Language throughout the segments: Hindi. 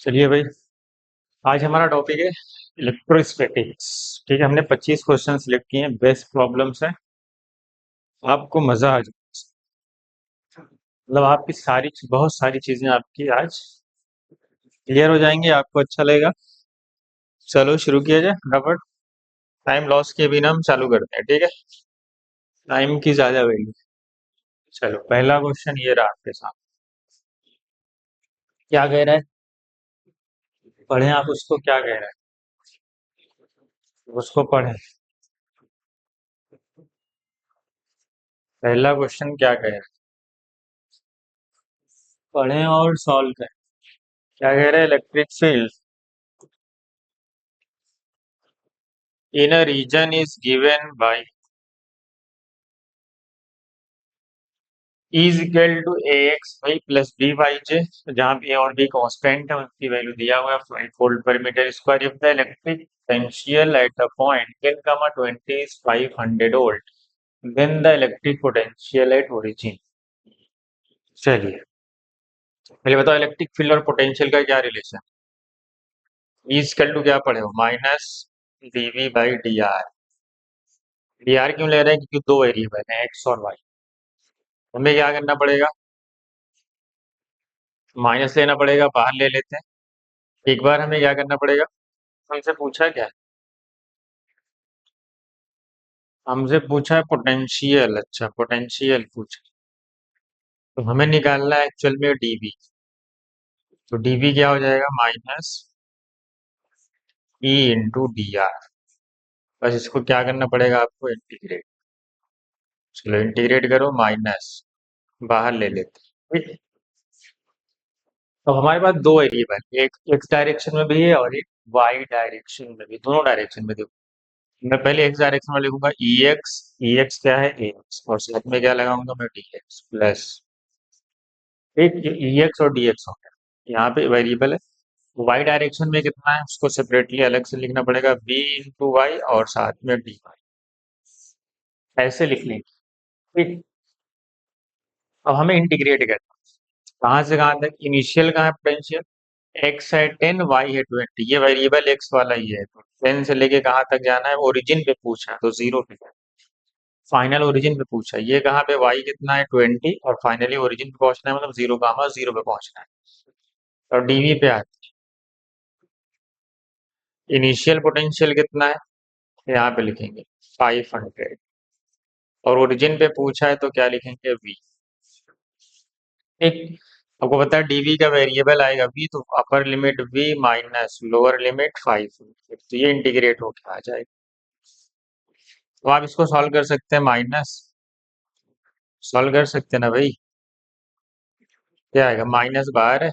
चलिए भाई। आज हमारा टॉपिक है इलेक्ट्रोस्टैटिक्स। ठीक है, हमने 25 क्वेश्चन सिलेक्ट किए हैं, बेस्ट प्रॉब्लम्स है। आपको मजा आ जाए, मतलब आपकी बहुत सारी चीजें आपकी आज क्लियर हो जाएंगी, आपको अच्छा लगेगा। चलो शुरू किया जाए फटाफट। टाइम लॉस किए बिना हम चालू करते हैं, ठीक है। टाइम की ज्यादा वैल्यू। चलो पहला क्वेश्चन ये रहा आपके साथ। क्या कह रहा है? पढ़ें आप उसको, क्या कह रहा है उसको पढ़ें। पहला क्वेश्चन क्या कह रहा है, पढ़ें और सॉल्व करें। क्या कह रहा है? Electric field in a region is given by is equal to A X Y plus B Y J, जहाँ पे ए और बी कॉन्स्टेंट है, उसकी वैल्यू दिया हुआ है 5 वोल्ट पर metre square. If the electric potential at a point 10, 20 is 500 volt, then the electric potential at origin. चलिए पहले बताओ, इलेक्ट्रिक फील्ड और पोटेंशियल का क्या रिलेशन। इज इक्वल टू क्या पढ़े हो, minus DV by D R. D R क्यों ले रहे हैं? क्योंकि दो वेरिएबल है एक्स और वाई। हमें क्या करना पड़ेगा, माइनस लेना पड़ेगा, बाहर ले लेते हैं। एक बार हमें क्या करना पड़ेगा, हमसे पूछा क्या है? हमसे पूछा है पोटेंशियल। अच्छा, पोटेंशियल पूछा, तो हमें निकालना है एक्चुअल में डीवी। तो डीवी क्या हो जाएगा, minus E into D R. बस इसको क्या करना पड़ेगा आपको, इंटीग्रेट। चलो इंटीग्रेट करो, माइनस बाहर ले लेते हैं, ठीक है। तो हमारे पास दो वेरिएबल, एक एक्स डायरेक्शन में भी है और एक वाई डायरेक्शन में भी, दोनों डायरेक्शन में। देखो मैं पहले एक्स डायरेक्शन में लिखूंगा ई एक्स। ई एक्स क्या है, ए एक्स, और साथ में क्या लगाऊंगा मैं, डी एक्स प्लस। एक ई एक्स और डी एक्स हो गया, यहाँ पे वेरिएबल है। वाई डायरेक्शन में कितना है उसको सेपरेटली अलग से लिखना पड़ेगा, बी इंटू वाई और साथ में डी वाई, ऐसे लिख लेंगे, ठीक। अब हमें इंटीग्रेट करना है। कहाँ से कहाँ तक, इनिशियल कहाँ है पोटेंशियल, एक्स है 10, वाई है 20, ये वेरिएबल एक्स वाला ही है। तो 10 से लेके कहाँ तक जाना है, ओरिजिन पे पूछा तो जीरो पे जाना। फाइनल ओरिजिन पे पूछा, ये कहाँ पे वाई कितना है 20, और फाइनली ओरिजिन पे पहुंचना है, मतलब जीरो कहाँ, जीरो पे पहुंचना है। और डीवी पे आते हैं, इनिशियल पोटेंशियल कितना है, यहाँ पे लिखेंगे 500, और ओरिजिन पे पूछा है तो क्या लिखेंगे, वी। ठीक। आपको पता है डीवी का वेरिएबल आएगा वी, तो upper limit V minus lower limit 5, तो ये इंटीग्रेट होके आ जाएगा। तो आप इसको सॉल्व कर सकते हैं, माइनस सॉल्व कर सकते हैं ना भाई। क्या आएगा, माइनस बाहर है,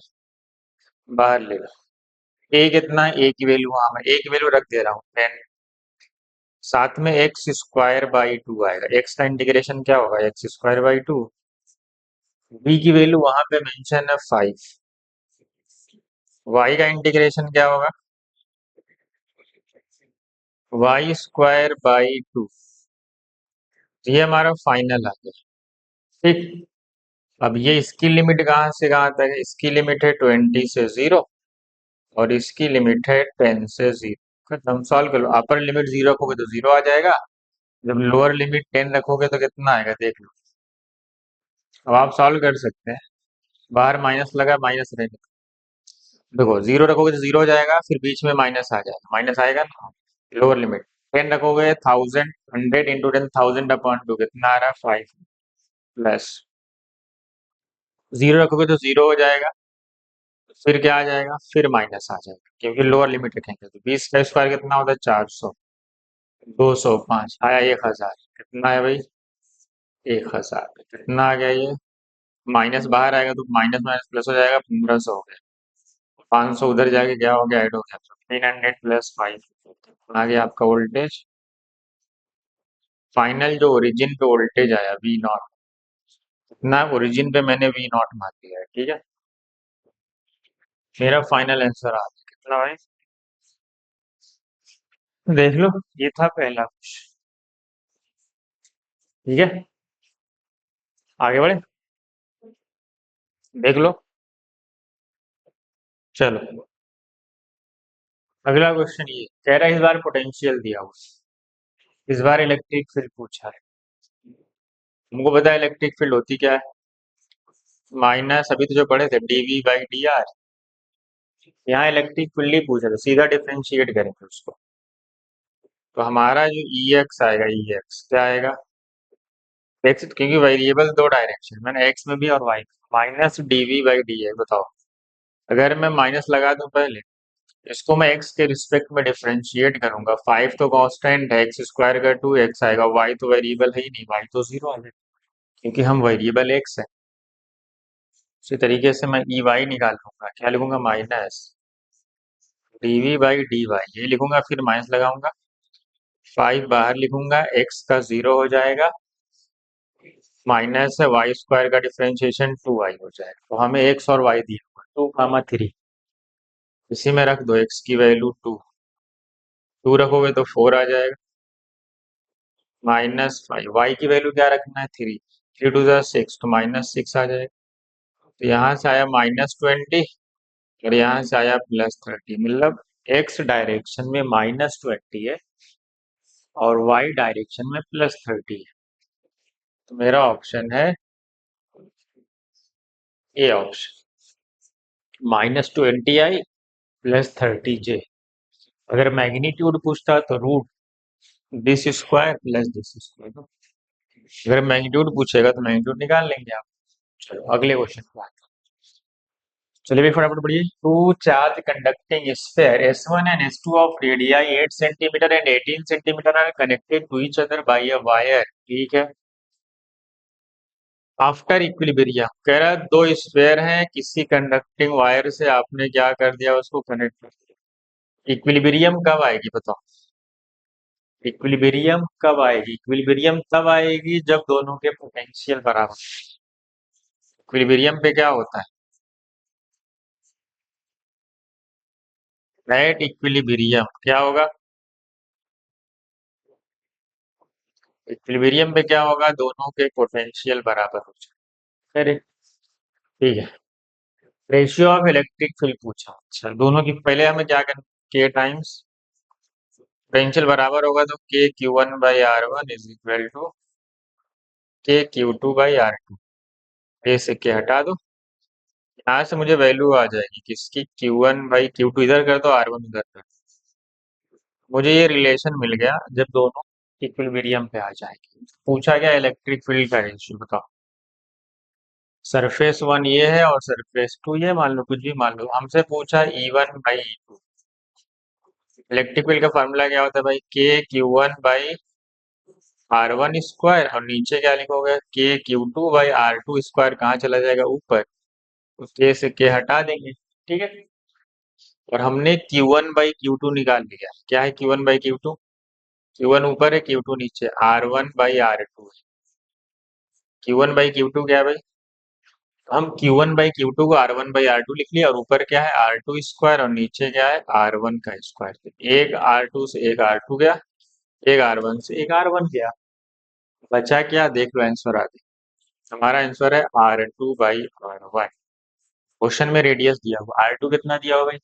बाहर ले लो। ए कितना है, ए की वैल्यू, हाँ मैं ए की वैल्यू रख दे रहा हूँ 10, साथ में एक्स स्क्वायर बाई टू आएगा। एक्स का इंटीग्रेशन क्या होगा, X square by two. B की वैल्यू वहां पे मेंशन है 5। वाई का इंटीग्रेशन क्या होगा, वाई स्क्वायर बाई टू। तो ये हमारा फाइनल आ गया, ठीक। अब ये इसकी लिमिट कहाँ से कहाँ तक है, इसकी लिमिट है 20 से 0, और इसकी लिमिट है 10 से 0। खत्म, सॉल्व कर लो। अपर लिमिट 0 रखोगे तो 0 आ जाएगा, जब लोअर लिमिट 10 रखोगे तो कितना आएगा, देख लो। अब आप सॉल्व कर सकते हैं, बाहर माइनस लगा, माइनस रहेगा। देखो 0 रखोगे तो 0 हो जाएगा, फिर बीच में माइनस आ जाएगा, माइनस आएगा ना। लोअर लिमिट 10 रखोगे, 1000, 100 इंटू 10, 1000 अपॉन टू, कितना आ रहा है, 5 प्लस। 0 रखोगे तो 0 हो जाएगा, फिर क्या आ जाएगा, फिर माइनस आ जाएगा, क्योंकि लोअर लिमिट रखेंगे। तो 20 का स्क्वायर कितना होता है, 400। 205 आया, 1000 कितना है भाई, 1000 कितना आ गया ये। माइनस बाहर आएगा तो माइनस माइनस प्लस हो जाएगा, 1500 हो गया। 500 उधर जाके क्या हो गया, ऐड हो गया, 1500 प्लस 5 आ गया आपका वोल्टेज। फाइनल जो ओरिजिन पे वोल्टेज आया वी नॉट, इतना ओरिजिन पे मैंने वी नॉट मान लिया है, ठीक है। मेरा फाइनल आंसर आ गया कितना भाई, देख लो। ये था पहला क्वेश्चन, ठीक है। आगे बढ़े, देख लो। चलो अगला क्वेश्चन ये कह रहा है इस बार पोटेंशियल दिया हुआ है। इस बार इलेक्ट्रिक फील्ड पूछा है। तुमको पता है इलेक्ट्रिक फील्ड होती क्या है? माइनस अभी तो जो पढ़े थे डीवी बाई डी आर। यहाँ इलेक्ट्रिक फील्ड ही पूछा था, सीधा डिफरेंशिएट करेंगे उसको। तो हमारा जो ई एक्स आएगा, ई एक्स क्या आएगा? एक्स, क्योंकि वेरिएबल दो डायरेक्शन मैंने एक्स में भी और वाई में, माइनस डीवी बाई डी है। बताओ, अगर मैं माइनस लगा दूं पहले, इसको मैं एक्स के रिस्पेक्ट में डिफरेंशिएट करूंगा। 5 तो कांस्टेंट है, एक्स स्क्वायर का 2 एक्स आएगा, वाई तो वेरिएबल है ही नहीं, वाई तो जीरो आ जाएगा क्योंकि हम वेरिएबल एक्स है। उसी तरीके से मैं ई वाई निकाल लूंगा, क्या लिखूंगा? Minus DV by D Y, ये लिखूंगा, फिर माइनस लगाऊंगा, 5 बाहर लिखूंगा, एक्स का जीरो हो जाएगा, माइनस है वाई स्क्वायर का डिफरेंशिएशन 2 वाई हो जाएगा। तो हमें एक्स और वाई दिया हुआ 2, 3, इसी में रख दो एक्स की वैल्यू 2 रखोगे तो 4 आ जाएगा, -5 वाई की वैल्यू क्या रखना है? 3, 3 टू 6 तो -6 आ जाएगा। तो यहाँ से आया -20 और यहाँ से आया +30, मतलब एक्स डायरेक्शन में -20 है और वाई डायरेक्शन में +30 है। तो मेरा ऑप्शन है ए ऑप्शन, -20i +30j। अगर मैग्नीट्यूड पूछता तो root this square plus this square. अगर मैग्नीट्यूड पूछेगा तो मैग्नीट्यूड निकाल लेंगे आप। चलो अगले क्वेश्चन पे आते हैं। चलिए भी फटाफट पढ़िए। Two charge conducting sphere S1 and S2 of radii 8 centimetre and 18 centimetre are connected to each other by a wire. ठीक है। आफ्टर इक्विलिब्रियम कह रहा है दो स्फेयर हैं, किसी कंडक्टिंग वायर से आपने क्या कर दिया? उसको कनेक्ट कर दिया। इक्विलिब्रियम कब आएगी बताओ? इक्विलिब्रियम कब आएगी? इक्विलिब्रियम तब आएगी जब दोनों के पोटेंशियल बराबर। इक्विलिब्रियम पे क्या होता है? एट इक्विलिब्रियम क्या होगा? इक्विलिब्रियम पे क्या होगा? दोनों के पोटेंशियल बराबर हो जाए। अरे ठीक है। रेशियो ऑफ इलेक्ट्रिक फील्ड पूछा। अच्छा, दोनों की पहले हमें क्या करना? के टाइम्स पोटेंशियल बराबर होगा तो k Q1/R1 is equal to k Q2/R2। A से के हटा दो, यहाँ से मुझे वैल्यू आ जाएगी किसकी? Q1/Q2 इधर कर दो, R1 उधर कर दो। मुझे ये रिलेशन मिल गया जब दोनों इक्विलिब्रियम पे आ जाएंगे। पूछा गया इलेक्ट्रिक फील्ड का रेशियो बताओ। सरफेस वन ये है और सरफेस टू ये, मान लो कुछ भी मान लो, हमसे पूछा E1/E2। इलेक्ट्रिक फील्ड का फार्मूला क्या होता है भाई? k Q1/R1 स्क्वायर, और नीचे क्या लिखोगे? k Q2/R2 square. कहाँ चला जाएगा? ऊपर। उस के से के हटा देंगे, ठीक है। और हमने Q1/Q2 निकाल लिया। क्या है Q1/Q2? Q1 ऊपर है, Q2 नीचे, R1/R2। Q1/Q2 क्या है भाई? हम Q1/Q2 को R1/R2 लिख लिया, और ऊपर क्या है? R2 स्क्वायर, और नीचे क्या है? R1 का स्क्वायर। एक R2 से एक R2 गया, एक R1 से एक R1 गया, बचा क्या? देख लो आंसर आ गया। हमारा आंसर है R2/R1। क्वेश्चन में रेडियस दिया हुआ, R2 कितना दिया हुआ भाई?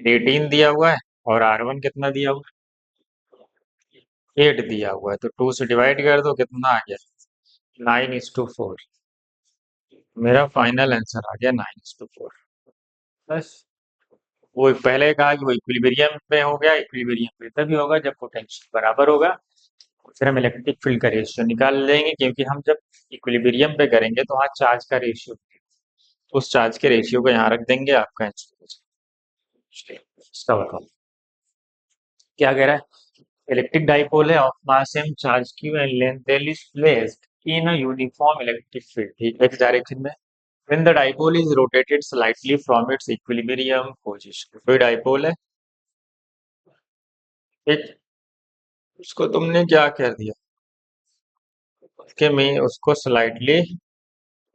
18 दिया हुआ है, और R1 कितना दिया हुआ है? 8 दिया हुआ है। तो 2 से डिवाइड कर दो, कितना आ गया? 9:4। मेरा फाइनल आंसर आ गया 9:4। बस। वो पहले कहा कि वो इक्विलिब्रियम पे हो गया, इक्विलिब्रियम पे तभी होगा जब पोटेंशियल बराबर होगा। फिर हम इलेक्ट्रिक फील्ड का रेशियो निकाल लेंगे, क्योंकि हम जब इक्विलिब्रियम पे करेंगे तो वहाँ चार्ज का रेशियो, उस चार्ज के रेशियो को यहाँ रख देंगे, आपका आंसर हो जाएगा। इसका बताओ क्या कह रहा है? इलेक्ट्रिक डाइपोल है of mass M, charge q and length l is placed in a uniform electric field, ठीक है, x डायरेक्शन में। When the dipole is rotated slightly from its equilibrium position, कोई डाइपोल है, ठीक, उसको तुमने क्या कर दिया? उसके में उसको स्लाइटली,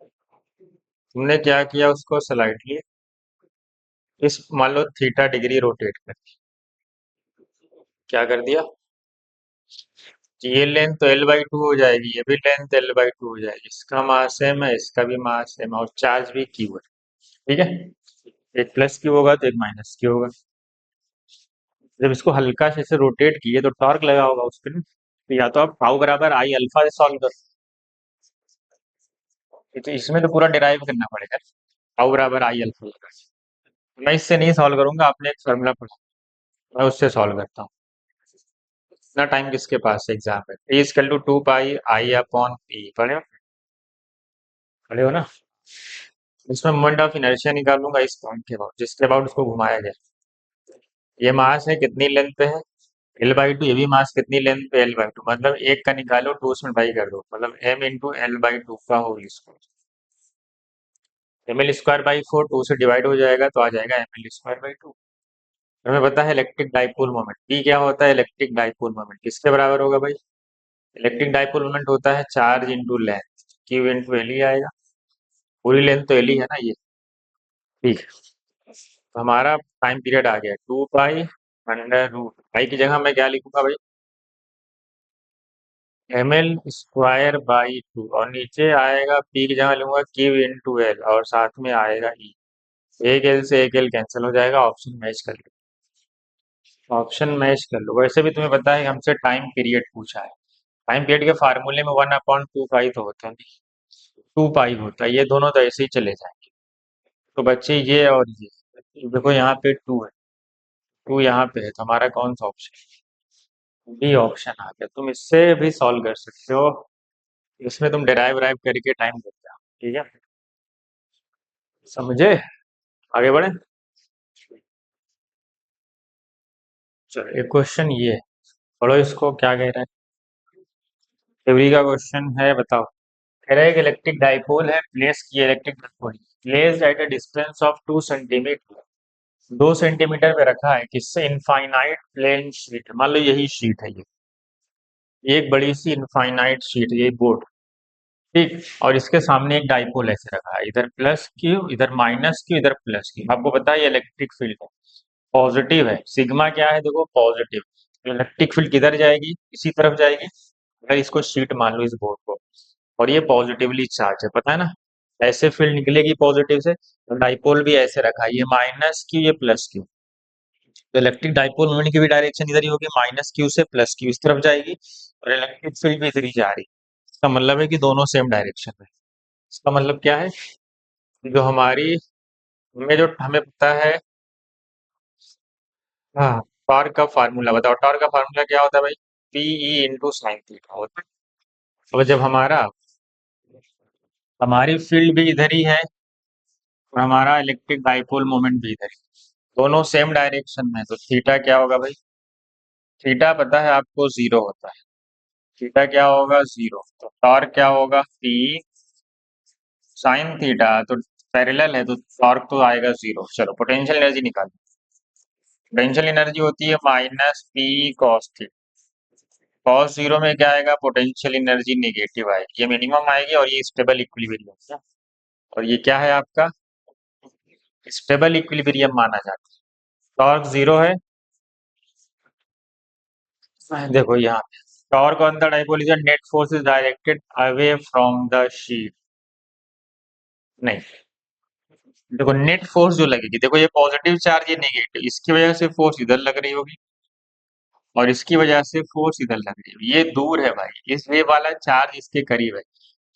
तुमने क्या किया? उसको स्लाइटली इस मान लो θ डिग्री रोटेट कर दिया। क्या कर दिया? ये लेंथ तो L/2 हो जाएगी, ये भी लेंथ L/2 हो जाएगी, इसका मास सेम है, इसका भी मास सेम है, और चार्ज भी Q है, ठीक है। एक प्लस क्यू होगा तो एक माइनस क्यू होगा। जब इसको हल्का से ऐसे रोटेट किए तो टॉर्क लगा होगा उस पर, तो या तो आप टाउ बराबर आई अल्फा से सॉल्व करो। तो इसमें तो पूरा डिराइव करना पड़ेगा, टाउ बराबर आई अल्फा लगा के। मैं इससे नहीं सॉल्व करूंगा, आपने एक फॉर्मूला पढ़ा, मैं उससे सॉल्व करता हूँ। इतना टाइम किसके पास है एग्जाम में? A equal to 2 pi I upon P, पढ़े हो? पढ़े हो ना? इसमें मोमेंट ऑफ इनर्शिया निकालूंगा इस पॉइंट के बाद, जिसके बाद उसको घुमाया जाए। ये मास है, कितनी लेंथ पे है? L/2। ये भी मास कितनी लेंथ पे? L/2। मतलब एक का निकालो, 2 उसमें डिवाइड कर दो, मतलब m × L/2 का होल स्क्वायर। ml²/4 2 से डिवाइड हो जाएगा तो आ जाएगा ml²/2। हमें पता है इलेक्ट्रिक डाइपोल मोमेंट P क्या होता है। इलेक्ट्रिक डाइपोल मोमेंट किसके बराबर होगा भाई? इलेक्ट्रिक डाइपोल मोमेंट होता है charge into length, Q into L ही आएगा। पूरी लेंथ तो एल ही है ना ये। ठीक है, तो हमारा टाइम पीरियड आ गया 2 पाई अंडर रूट। पाई की जगह मैं क्या लिखूंगा भाई? ml²/2, और नीचे आएगा पी की जगह लूंगा Q इंटू एल, और साथ में आएगा ई। एक एल से एक एल कैंसिल हो जाएगा, ऑप्शन मैच कर लो। ऑप्शन मैच कर लो। वैसे भी तुम्हें पता है कि हमसे टाइम पीरियड पूछा है। टाइम पीरियड के फार्मूले में 1/2 तो होता नहीं, 2 पाई होता है। ये दोनों तो ऐसे ही चले जाएंगे। तो बच्चे ये और ये देखो, यहाँ पे 2 है, 2 यहाँ पे है, तो हमारा कौन सा ऑप्शन? बी ऑप्शन आ गया। तुम इससे भी सॉल्व कर सकते हो, इसमें तुम डेराइव वराइव करके टाइम देते हो। ठीक है, समझे? आगे बढ़े। चलो एक क्वेश्चन ये है, पढ़ो इसको क्या कह रहा है। थ्योरी का क्वेश्चन है, बताओ। कह रहा है कि इलेक्ट्रिक डाइपोल है, प्लेस की electric dipole place at a distance of 2 centimetre. 2 centimetre पे रखा है, किससे? Infinite plane sheet. मान लो यही शीट है ये एक बड़ी सी इनफाइनाइट शीट, ये बोर्ड। ठीक, और इसके सामने एक डाइपोल ऐसे रखा है, इधर प्लस क्यू, इधर माइनस क्यू, इधर प्लस क्यू। आपको पता है ये इलेक्ट्रिक फील्ड है, पॉजिटिव है। सिग्मा क्या है? देखो पॉजिटिव। तो इलेक्ट्रिक फील्ड किधर जाएगी? इसी तरफ जाएगी। अगर इसको शीट मान लो इस बोर्ड को, और ये पॉजिटिवली चार्ज है, पता है ना, ऐसे फील्ड निकलेगी पॉजिटिव से। तो डाइपोल भी ऐसे रखा है, ये माइनस क्यू, ये प्लस क्यू। तो इलेक्ट्रिक डाइपोल मोमेंट की भी डायरेक्शन इधर ही होगी, माइनस क्यू से प्लस क्यू इस तरफ जाएगी, और इलेक्ट्रिक फील्ड भी इधर ही जा रही है। इसका मतलब है कि दोनों सेम डायरेक्शन में। इसका मतलब क्या है? जो हमारी में जो हमें पता है, हाँ, टॉर्क का फार्मूला बताओ। टॉर्क का फार्मूला क्या होता है भाई? पीई इंटू साइन थीटा होता है। अब जब हमारी फील्ड भी इधर ही है, और हमारा इलेक्ट्रिक डाइपोल मोमेंट भी इधर ही, दोनों सेम डायरेक्शन में, तो थीटा क्या होगा भाई? थीटा पता है आपको, जीरो होता है। थीटा क्या होगा? जीरो। तो टॉर्क क्या होगा? पी साइन थीटा, तो पैरेलल है तो टॉर्क तो आएगा जीरो। चलो पोटेंशियल एनर्जी निकालो। पोटेंशियल एनर्जी होती है minus P cos theta. Cos zero में क्या आएगा? पोटेंशियल एनर्जी नेगेटिव आएगी, ये मिनिमम आएगी, और ये स्टेबल इक्विलिब्रियम है। और ये क्या है आपका? स्टेबल इक्विलिब्रियम माना जाता है। टॉर्क जीरो है। देखो यहाँ torque on the dipole is net force is directed away from the sheet. नहीं, देखो नेट फोर्स जो लगेगी, देखो ये पॉजिटिव चार्ज, ये नेगेटिव, इसकी वजह से फोर्स इधर लग रही होगी, और इसकी वजह से फोर्स इधर लग रही होगी। ये दूर है भाई, इस ये वाला चार्ज इसके करीब है।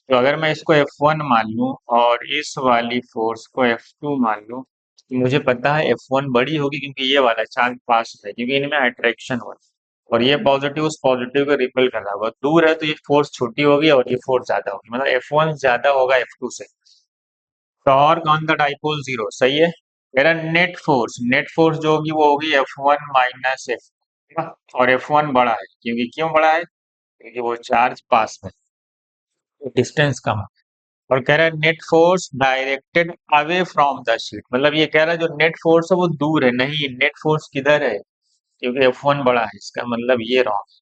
तो अगर मैं इसको F1 मान लूं, और इस वाली फोर्स को F2 मान लूं, तो मुझे पता है F1 बड़ी होगी, क्योंकि ये वाला चार्ज पास है, क्योंकि इनमें अट्रैक्शन हो रहा है, और ये पॉजिटिव उस पॉजिटिव को रिपेल कर रहा होगा। दूर है तो ये फोर्स छोटी होगी, और ये फोर्स ज्यादा होगी, मतलब F1 ज्यादा होगा F2 से। Torque on the dipole zero, सही है। मेरा नेट फोर्स जो होगी वो होगी F1 माइनस F, और F1 बड़ा है, क्योंकि क्यों बड़ा है? क्योंकि वो चार्ज पास में, डिस्टेंस कम है। और कह रहा है net force directed away from the sheet, मतलब ये कह रहा है जो नेट फोर्स है वो दूर है। नहीं, नेट फोर्स किधर है? क्योंकि F1 बड़ा है, इसका मतलब ये wrong.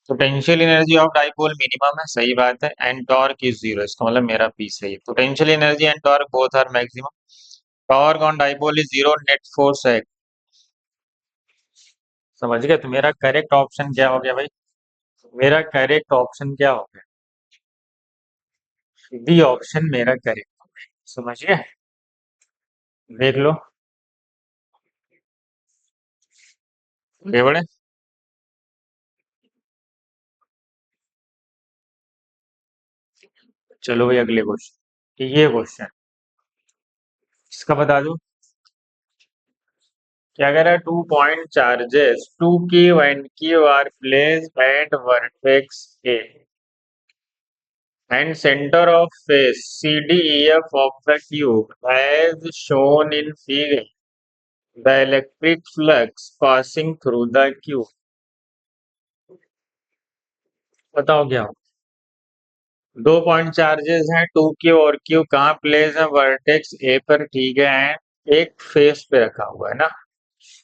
Potential energy of dipole minimum है, सही बात है, एंड टॉर्क इज जीरो, इसका मतलब मेरा पी सही है। Potential energy and torque both are maximum. Torque on dipole is zero, net force है। समझ गए? तो मेरा करेक्ट ऑप्शन क्या हो गया भाई? मेरा करेक्ट ऑप्शन क्या हो गया? डी ऑप्शन मेरा करेक्ट हो गया। समझिए, देख लो। ये बड़े। चलो भाई अगले क्वेश्चन, ये क्वेश्चन इसका बता दो। क्या कह रहा है, 2 point charges 2q and q are placed at vertex A and center of face CDEF of the cube as shown in figure. The electric flux passing through the cube. बताओ क्या हो। 2 पॉइंट चार्जेस हैं, 2q और q कहाँ प्लेस है, वर्टेक्स ए पर, ठीक है, and एक फेस पे रखा हुआ है ना,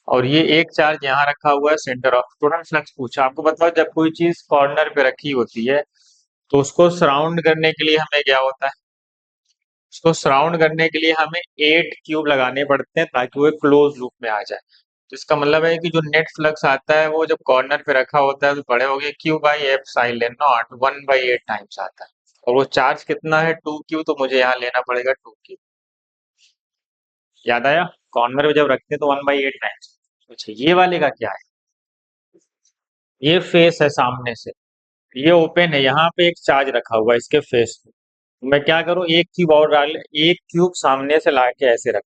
और ये एक चार्ज यहाँ रखा हुआ है सेंटर ऑफ। टोटल फ्लक्स पूछा आपको। बताओ जब कोई चीज कॉर्नर पे रखी होती है तो उसको सराउंड करने के लिए हमें क्या होता है, उसको सराउंड करने के लिए हमें 8 क्यूब लगाने पड़ते हैं ताकि वो एक क्लोज लूप में आ जाए। तो इसका मतलब है कि जो नेट फ्लक्स आता है वो जब कॉर्नर पे रखा होता है तो बड़े हो गए Q/F साइलेन नॉट 1/8 टाइम्स आता है। और वो चार्ज कितना है, 2q, तो मुझे यहाँ लेना पड़ेगा 2q। याद आया, कॉर्नर पे जब रखते हैं तो 1/8 टाइम्स। अच्छा ये वाले का क्या है, ये फेस है सामने से, ये ओपन है, यहाँ पे एक चार्ज रखा हुआ है इसके फेस पे। तो मैं क्या करूँ, एक क्यूब और डाल, एक क्यूब सामने से ला के ऐसे रख,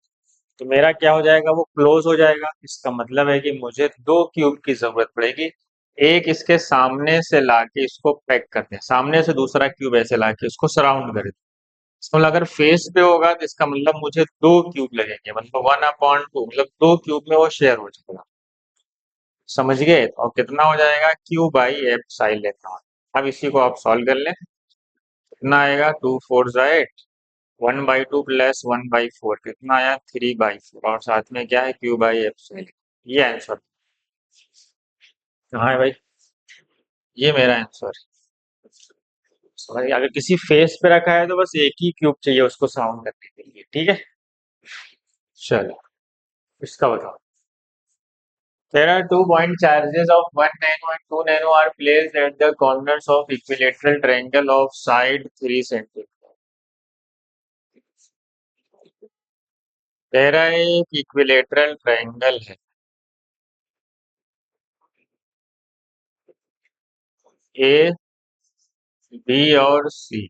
तो मेरा क्या हो जाएगा, वो क्लोज हो जाएगा। इसका मतलब है कि मुझे 2 क्यूब की जरूरत पड़ेगी। एक इसके सामने से लाके इसको पैक कर दें, सामने से दूसरा क्यूब ऐसे लाके इसको सराउंड कर दें। इसका मतलब अगर फेस पे होगा तो इसका मतलब मुझे 2 क्यूब लगेंगे, मतलब 1/2, मतलब 2 क्यूब में वो शेयर हो जाएगा। समझ गए, और कितना हो जाएगा, Q/F साइलेंट नॉट। अब इसी को आप सॉल्व कर लें, कितना आएगा, 2 4 8, 1/2 प्लस 1/4, कितना आया, 3/4, और साथ में क्या है, Q/F साइलेंट। ये आंसर कहाँ है भाई, ये मेरा आंसर है। भाई अगर किसी फेस पे रखा है तो बस एक ही क्यूब चाहिए उसको साउंड करने के लिए, ठीक है। चलो इसका बताओ। There are 2 point charges of 1 nano and 2 nano are placed at the corners of equilateral triangle of side 3 centimeter. तेरा एक इक्विलेटरल ट्रायंगल है, ए बी और सी।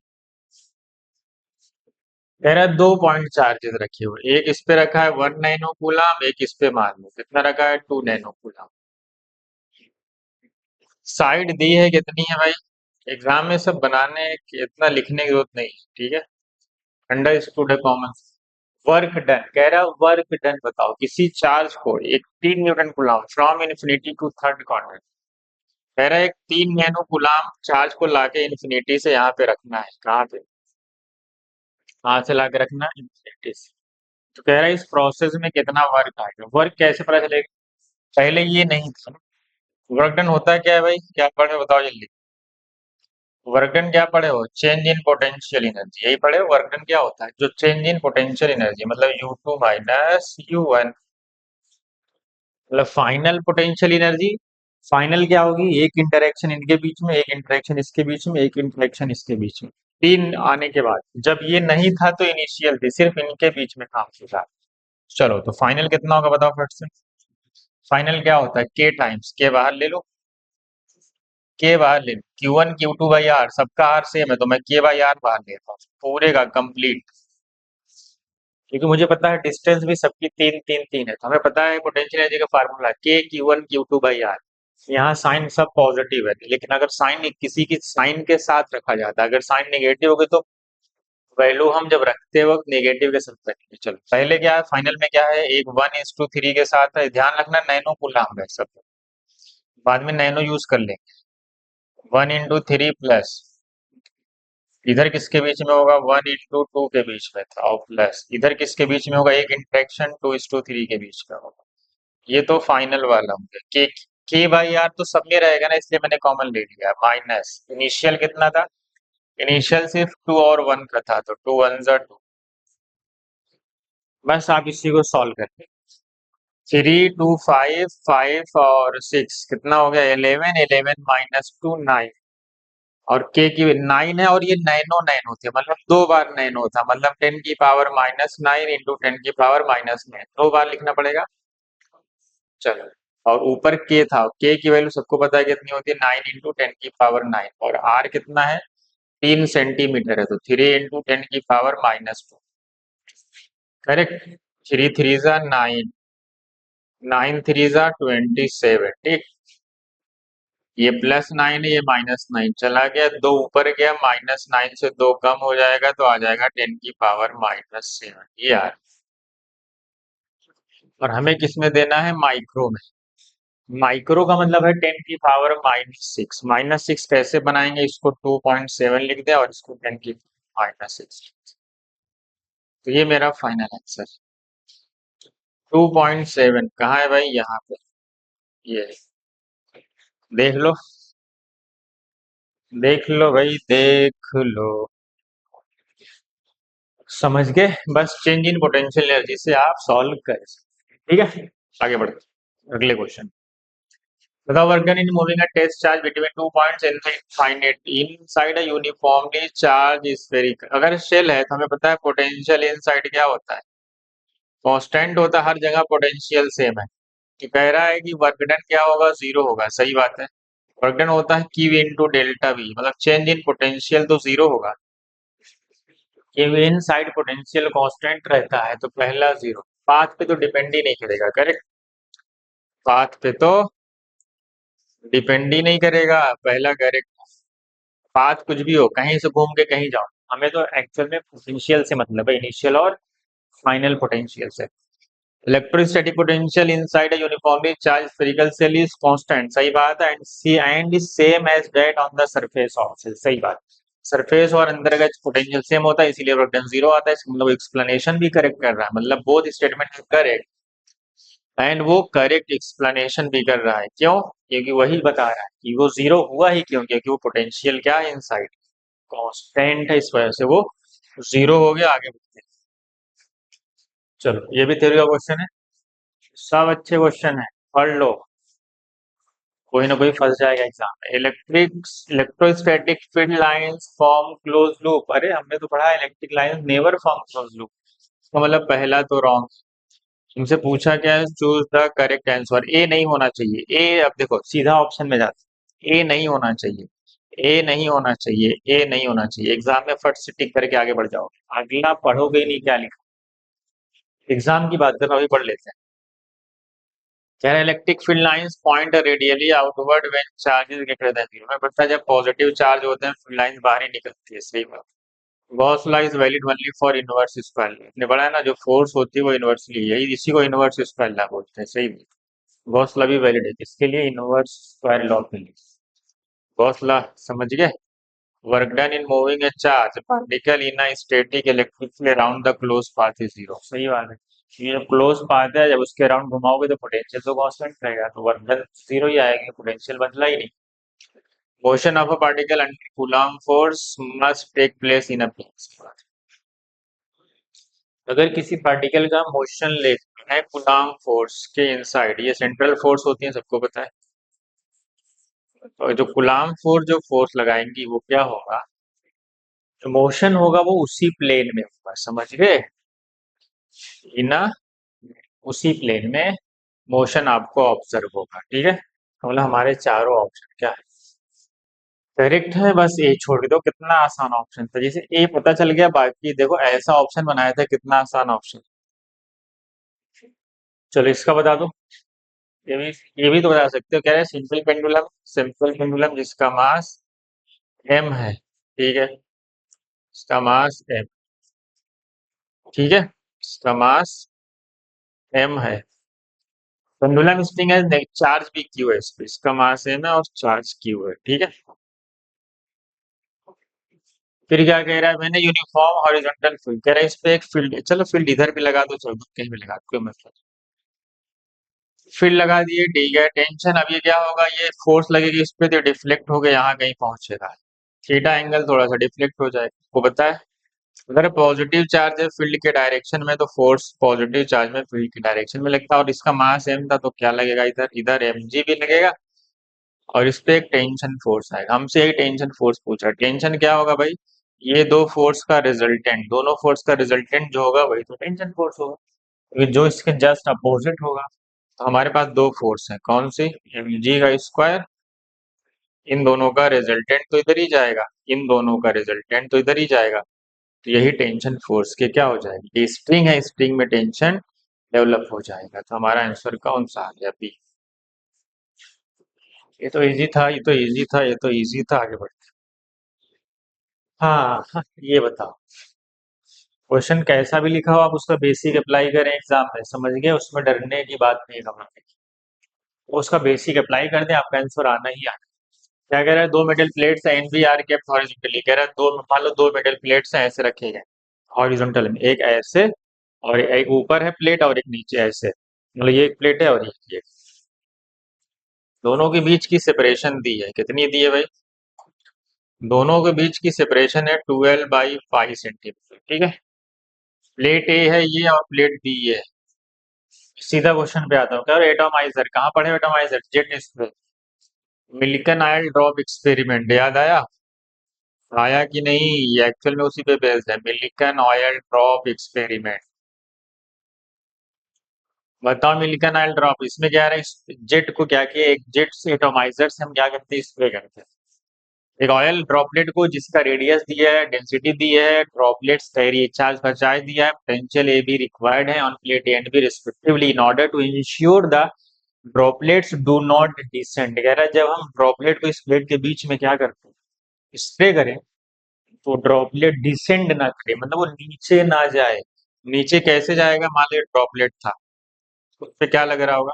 तेरा 2 पॉइंट चार्जेस रखे हुए, एक इस पे रखा है 1 नैनो कूलम, एक इस पे मान लो कितना रखा है, 2 नैनो कूलम। साइड दी है कितनी है भाई, एग्जाम में सब बनाने की इतना लिखने की जरूरत नहीं है, ठीक है। अंडरस्टूड है, कॉमन। वर्क डन, कह रहा है वर्क डन बताओ, किसी चार्ज को 18 newton coulomb from infinity to third corner. कह रहा है एक 3 नैनो कूलम चार्ज को लाके इन्फिनिटी से यहाँ पे रखना है, कहाँ पे, कहाँ से लाके रखना है, इन्फिनिटी से। तो कह रहा है इस प्रोसेस में कितना वर्क आएगा, वर्क कैसे पता चलेगा, पहले ये नहीं था। वर्क डन होता है क्या है भाई, क्या पढ़े हो बताओ जल्दी। वर्क डन क्या पढ़े हो, चेंज इन पोटेंशियल एनर्जी, यही पढ़े हो। वर्क डन क्या होता है, जो चेंज इन पोटेंशियल एनर्जी, मतलब U2 माइनस U1, मतलब फाइनल पोटेंशियल एनर्जी। फाइनल क्या होगी, एक इंटरेक्शन इनके बीच में, एक इंटरेक्शन इसके बीच में, एक इंटरेक्शन इसके बीच में, तीन आने के बाद। जब ये नहीं था तो इनिशियल थी, सिर्फ इनके बीच में काम हो रहा। चलो तो फाइनल कितना होगा बताओ फट से। फाइनल क्या होता है, के टाइम्स, के बाहर ले लो, के बाहर ले लो, Q1 Q2/R, सबका आर सेम है तो मैं K/R बाहर लेता हूँ, पूरे का कंप्लीट। क्योंकि मुझे पता है डिस्टेंस भी सबकी 3 3 3 है, तो हमें पता है पोटेंशियल एनर्जी का फार्मूला K Q1 Q2/R। यहाँ साइन सब पॉजिटिव है, लेकिन अगर साइन किसी की साइन के साथ रखा जाता है, अगर साइन नेगेटिव हो गई तो वैल्यू हम जब रखते वक्त नेगेटिव के साथ रखेंगे। चलो पहले क्या है, फाइनल में क्या है, एक 1:3 के साथ है, ध्यान रखना नैनो कूलम है सब, बाद में नैनो यूज कर लेंगे। 1 × 3 प्लस, इधर किसके बीच में होगा, 1 × 2 के बीच में था, और प्लस इधर किसके बीच में होगा, एक इंट्रैक्शन 2:3 के बीच का होगा। ये तो फाइनल वाला हो गया। K/R तो सब में रहेगा ना, इसलिए मैंने कॉमन ले लिया, माइनस इनिशियल कितना था, इनिशियल सिर्फ 2 और 1 का था, तो 2 1 2। बस आप इसी को सॉल्व करते, 3 2 5 5 और 6 कितना हो गया, 11, 11 माइनस 2 9, और के की 9 है, और ये नैनो नैनो थे, मतलब 2 बार नैनो था, मतलब 10⁻⁻⁹ इंटू 10⁻⁹ 2 बार लिखना पड़ेगा। चलो और ऊपर के था, के की वैल्यू सबको पता है कितनी होती है, 9 × 10⁹ और आर कितना है, 3 सेंटीमीटर है, तो 3 × 10⁻²। करेक्ट। 3 3 9, 9 3 27, ठीक। ये +9 है, ये -9 चला गया, दो ऊपर गया, -9 से दो कम हो जाएगा तो आ जाएगा 10⁻⁷ ये आ। और हमें किसमें देना है, माइक्रो में। माइक्रो का मतलब है 10⁻⁻6। -6 कैसे बनाएंगे, इसको 2.7 लिख दे और इसको 10⁻⁶। तो ये मेरा फाइनल आंसर। 2.7 कहाँ है भाई, यहाँ पे, ये देख लो, देख लो भाई, देख लो, समझ गए। बस चेंज इन पोटेंशियल एनर्जी से आप सॉल्व कर सकते हैं। ठीक है, आगे बढ़ते अगले क्वेश्चन। बताओ, work done in moving a test charge between 2 points inside a uniformly charge spherical. अगर शेल है तो हमें पता है पोटेंशियल इनसाइड क्या होता है, कांस्टेंट होता है, हर जगह पोटेंशियल सेम है। तो कह रहा है कि वर्क डन क्या होगा, जीरो होगा, सही बात है। वर्क डन होता है Q इंटू डेल्टा वी, मतलब चेंज इन पोटेंशियल तो जीरो होगा। Q इन साइड पोटेंशियल कांस्टेंट रहता है, तो पहला जीरो। पाथ पे तो डिपेंड ही नहीं करेगा, करेक्ट। पाथ पे तो डिपेंड ही नहीं करेगा, पहला करेक्ट। पाथ कुछ भी हो, कहीं से घूम के कहीं जाओ, हमें तो एक्चुअल में पोटेंशियल से मतलब है, इनिशियल और फाइनल पोटेंशियल से। Electrostatic potential inside a uniformly charge spherical shell is constant, सही बात है, and is same as that on the surface of shell, सही बात। सरफेस और अंदर का पोटेंशियल सेम होता है, इसीलिए वर्क डन जीरो आता है। इसका मतलब एक्सप्लेनेशन भी करेक्ट कर रहा है, मतलब बोथ स्टेटमेंट करेक्ट एंड वो करेक्ट एक्सप्लेनेशन भी कर रहा है। क्यों, क्योंकि वही बता रहा है कि वो जीरो हुआ ही क्यों, क्योंकि वो पोटेंशियल क्या है, इनसाइड कांस्टेंट है, इस वजह से वो जीरो हो गया। आगे बढ़ते हैं। चलो, ये भी थ्योरी का क्वेश्चन है, सब अच्छे क्वेश्चन है, पढ़ लो, कोई ना कोई फंस जाएगा एग्जाम में। Electrostatic field lines form close loop, अरे हमने तो पढ़ा electric lines never form close loop, तो मतलब पहला तो रॉन्ग। तुमसे पूछा क्या है, चूज द करेक्ट आंसर, ए नहीं होना चाहिए, ए अब देखो सीधा ऑप्शन में जाते, ए नहीं होना चाहिए, ए नहीं होना चाहिए, ए नहीं होना चाहिए, एग्जाम में फट से टिक करके आगे बढ़ जाओ, अगला पढ़ोगे ही नहीं क्या लिखा। एग्जाम की बात कर, अभी पढ़ लेते हैं। कह रहे electric field lines point radially outward when charge is greater than zero, हमें पता है जब पॉजिटिव चार्ज होते हैं फील्ड लाइंस बाहर ही निकलती है, सही बात। Gauss law is valid only for inverse square law, आपने पढ़ा है ना, जो फोर्स होती है वो इनवर्सली है, इसी को इनवर्स स्क्वायर लॉ बोलते हैं, सही बात। गॉस लॉ भी वैलिड है किसके लिए, इनवर्स स्क्वायर लॉ के लिए। गॉस लॉ समझ गए। Work done in moving A charge particle in a static electric field around the close path is zero, सही बात है। ये जब क्लोज पाथ है, जब उसके अराउंड घुमाओगे तो पोटेंशियल तो कांस्टेंट रहेगा, तो वर्क डन जीरो ही आएगा, पोटेंशियल बदला ही नहीं। Motion of a particle under coulomb force must take place in a place. अगर किसी पार्टिकल का मोशन लेते हैं कूलम्ब फोर्स के इनसाइड, ये सेंट्रल फोर्स होती है, सबको पता है। और जो कूलम्ब फोर्स जो फोर्स लगाएंगी वो क्या होगा, जो मोशन होगा वो उसी प्लेन में होगा, समझ गए, इन उसी प्लेन में मोशन आपको ऑब्जर्व होगा, ठीक है। मतलब हमारे चारों ऑप्शन क्या है, करेक्ट है, बस ए छोड़ दो, कितना आसान ऑप्शन था, जैसे ए पता चल गया, बाकी देखो ऐसा ऑप्शन बनाया था, कितना आसान ऑप्शन। चलो इसका बता दो, ये भी तो बता सकते हो, कह रहे हैं सिंपल पेंडुलम, सिंपल पेंडुलम जिसका मास m है, ठीक है, इसका मास m, ठीक है, इसका मास m है। पेंडुलम स्प्रिंग है, चार्ज भी q है, इस पे इसका मास m है और चार्ज q है, ठीक है। फिर क्या कह रहा है, मैंने यूनिफॉर्म हॉरिजॉन्टल फील्ड, कह रहा है इस पे एक फील्ड, चलो फील्ड इधर भी लगा दो, चलो कहीं भी लगा दो, कोई मतलब। फील्ड लगा दिए, ठीक है, टेंशन, अब ये क्या होगा, ये फोर्स लगेगी इस पे तो डिफ्लेक्ट होके यहाँ कहीं पहुंचेगा, थीटा एंगल थोड़ा सा डिफ्लेक्ट हो जाएगा, आपको पता है। अगर पॉजिटिव चार्ज है फील्ड के डायरेक्शन में, तो फोर्स पॉजिटिव चार्ज में फील्ड के डायरेक्शन में लगता है, और इसका मास m था, तो क्या लगेगा, इधर इधर mg भी लगेगा, और इस पे एक टेंशन फोर्स आएगा। हमसे एक टेंशन फोर्स पूछा, टेंशन क्या होगा भाई, ये दो फोर्स का रिजल्टेंट, दोनों फोर्स का रिजल्टेंट जो होगा वही तो टेंशन फोर्स होगा, क्योंकि जो इसके जस्ट अपोजिट होगा, तो हमारे पास दो फोर्स है, कौन सी, mg का स्क्वायर, इन दोनों का रिजल्टेंट तो इधर ही जाएगा, इन दोनों का रिजल्टेंट तो इधर ही जाएगा। तो यही टेंशन फोर्स के क्या हो जाएगी, ये स्प्रिंग है, स्प्रिंग में टेंशन डेवलप हो जाएगा। तो हमारा आंसर कौन सा आ गया, बी। ये तो इजी था, ये तो इजी था, ये तो इजी था, आगे बढ़ते। हाँ हाँ, ये बताओ, क्वेश्चन कैसा भी लिखा हो आप उसका बेसिक अप्लाई करें एग्जाम में, समझ गए, उसमें डरने की बात नहीं है। उसका बेसिक अप्लाई कर दें, आपका आंसर आना ही आना। क्या कह रहा है, दो मेटल प्लेट्स है एनवी आर के हॉरिजॉन्टली, कह रहा है दो, मान लो दो मेटल प्लेट्स हैं ऐसे रखे गए हॉरिजॉन्टल में, एक ऐसे और एक ऊपर है प्लेट और एक नीचे ऐसे, मतलब ये एक प्लेट है और ये दोनों के बीच की सेपरेशन दी है, कितनी दी है भाई, दोनों के बीच की सेपरेशन है 12/5 सेंटीमीटर, ठीक है। प्लेट ए है ये और प्लेट बी ये है। सीधा क्वेश्चन पे आता हूँ, क्या एटोमाइजर कहाँ पढ़े, atomiser jet spray, Milton oil drop experiment याद आया, आया कि नहीं, ये एक्चुअल में उसी पे बेस्ड है, मिल्टन ऑयल ड्रॉप एक्सपेरिमेंट। बताओ मिल्टन ऑयल ड्रॉप, इसमें क्या है, जेट को क्या किया, एक जेट से एटोमाइजर से हम क्या करते हैं, स्प्रे करते हैं एक ऑयल ड्रॉपलेट को, जिसका रेडियस दिया है, डेंसिटी दी है, ड्रॉपलेट्स कैरी चार्ज का चार्ज दिया है, पोटेंशियल ए बी रिक्वायर्ड है on plate A and B respectively in order to ensure the droplets do not descend. कह रहा है जब हम ड्रॉपलेट को इस प्लेट के बीच में क्या करते हैं, स्प्रे करें, तो ड्रॉपलेट डिसेंड ना करे, मतलब वो नीचे ना जाए। नीचे कैसे जाएगा, मान लो ड्रॉपलेट था, उस पे क्या लग रहा होगा,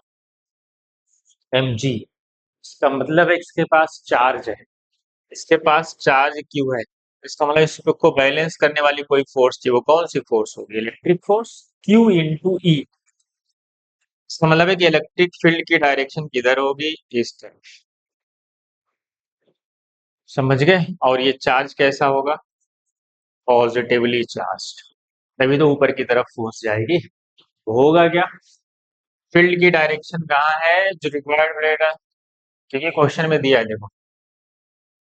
mg, इसका मतलब है इसके पास चार्ज है, इसके पास चार्ज क्यू है, इसका मतलब इसको बैलेंस करने वाली कोई फोर्स थी, वो कौन सी फोर्स होगी, इलेक्ट्रिक फोर्स, क्यू इंटू ई। इसका मतलब है कि इलेक्ट्रिक फील्ड की डायरेक्शन किधर होगी, इस तरफ, समझ गए, और ये चार्ज कैसा होगा, पॉजिटिवली चार्ज, तभी तो ऊपर की तरफ फोर्स जाएगी। होगा क्या, फील्ड की डायरेक्शन कहाँ है, जो रिक्वायर्ड रहेगा, क्योंकि क्वेश्चन में दिया है देखो,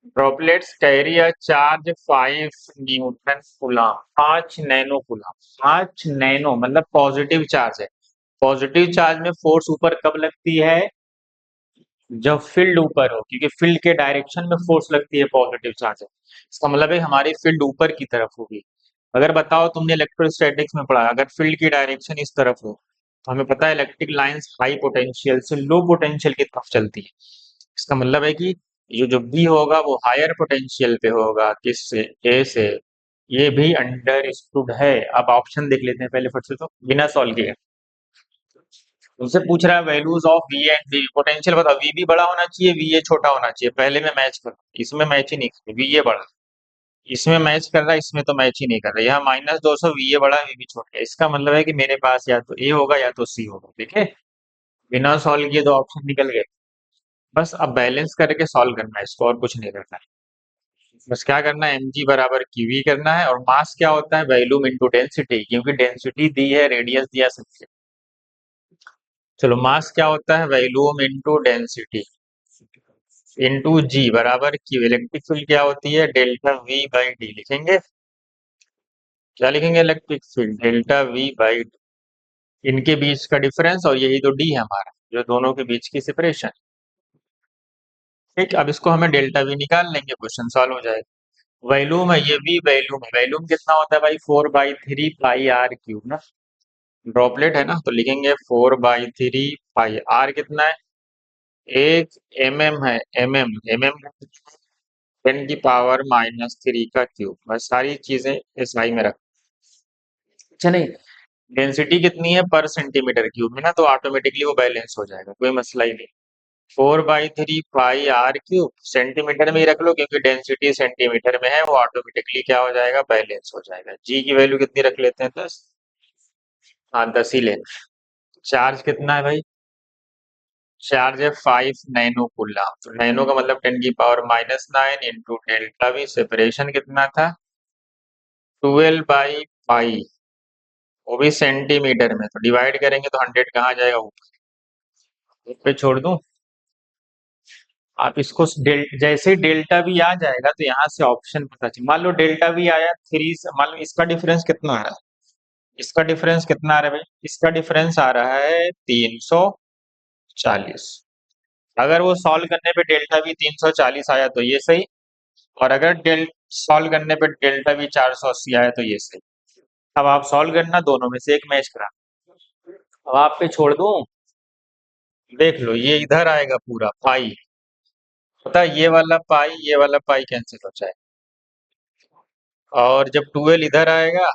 droplets carry a charge 5 Newton coulomb, 5 nano coulomb, 5 nano मतलब पॉजिटिव चार्ज है। पॉजिटिव चार्ज में फोर्स ऊपर कब लगती है, जब फील्ड ऊपर हो, क्योंकि फील्ड के डायरेक्शन में फोर्स लगती है पॉजिटिव चार्ज है। इसका मतलब है हमारी फील्ड ऊपर की तरफ होगी। अगर बताओ तुमने इलेक्ट्रोस्टैटिक्स में पढ़ा, अगर फील्ड की डायरेक्शन इस तरफ हो, तो हमें पता है इलेक्ट्रिक लाइंस हाई पोटेंशियल से लो पोटेंशियल की तरफ चलती है। इसका मतलब है कि ये जो बी होगा वो हायर पोटेंशियल पे होगा, किससे, ए से। ये भी अंडरस्टूड है। अब ऑप्शन देख लेते हैं पहले फट से, तो बिना सॉल्व किए उनसे पूछ रहा है values of V and V, potential बताओ, वी बी बड़ा होना चाहिए, वी ए छोटा होना चाहिए, पहले में मैच करो, इसमें मैच ही नहीं कर रहा, वी ए बड़ा, इसमें मैच कर रहा है, इसमें तो मैच ही नहीं कर रहा, यहाँ -200, वी ए बड़ा वी बी छोटा है, इसका मतलब है कि मेरे पास या तो ए होगा या तो सी होगा, ठीक है। बिना सॉल्व किए दो ऑप्शन निकल गए। बस अब बैलेंस करके सॉल्व करना है इसको, और कुछ नहीं करना है। बस क्या करना है, mg बराबर qv करना है, और मास क्या होता है, वॉल्यूम इंटू डेंसिटी, क्योंकि डेंसिटी दी है, रेडियस दिया, सबसे। चलो मास क्या होता है, वॉल्यूम इंटू डेंसिटी इंटू जी बराबर क्यू, इलेक्ट्रिक फील्ड क्या होती है, डेल्टा वी बाई डी लिखेंगे, क्या लिखेंगे, electric field delta we by D, इनके बीच का डिफरेंस, और यही तो डी है हमारा, जो दोनों के बीच की सेपरेशन। ठीक, अब इसको हमें डेल्टा वी निकाल लेंगे, क्वेश्चन सॉल्व हो जाएगा। वैल्यूम है ये, वी वैल्यूम है, वैल्यूम कितना होता है भाई, 4/3 पाई आर क्यूब ना, ड्रॉपलेट है ना, तो लिखेंगे 4/3 पाई, आर कितना है, एक है, एम एम 10⁻³ का क्यूब, बस सारी चीजें इस आई में रख। अच्छा नहीं, डेंसिटी कितनी है पर सेंटीमीटर क्यूब में ना, तो ऑटोमेटिकली वो बैलेंस हो जाएगा, कोई मसला ही नहीं। 4/3 पाई आर क्यूब, सेंटीमीटर में ही रख लो, क्योंकि डेंसिटी सेंटीमीटर में है, वो ऑटोमेटिकली क्या हो जाएगा, बैलेंस हो जाएगा। जी की वैल्यू कितनी रख लेते हैं, 10, हाँ 10 ही लेना। चार्ज कितना है भाई, चार्ज है 5 नैनो कूलम, तो नैनो का मतलब 10⁻⁹ इंटू डेल्टा वी, सेपरेशन कितना था, 12/पाई, वो भी सेंटीमीटर में, तो डिवाइड करेंगे तो 100 कहाँ जाएगा, ऊपर पे छोड़ दूं। आप इसको जैसे ही डेल्टा वी आ जाएगा, तो यहाँ से ऑप्शन पता चले, मान लो डेल्टा वी आया 3, मान लो इसका डिफरेंस कितना आ रहा है, इसका डिफरेंस कितना आ रहा है भाई, इसका डिफरेंस आ रहा है 300, 40। अगर वो सॉल्व करने पे डेल्टा भी 340 आया तो ये सही, और अगर डेल सॉल्व करने पे डेल्टा भी 480 आया तो ये सही। अब आप सॉल्व करना, दोनों में से एक मैच करा। अब आप पे छोड़ दूं, देख लो ये इधर आएगा पूरा पाई, पता है ये वाला पाई कैंसिल हो जाए, और जब 12 इधर आएगा,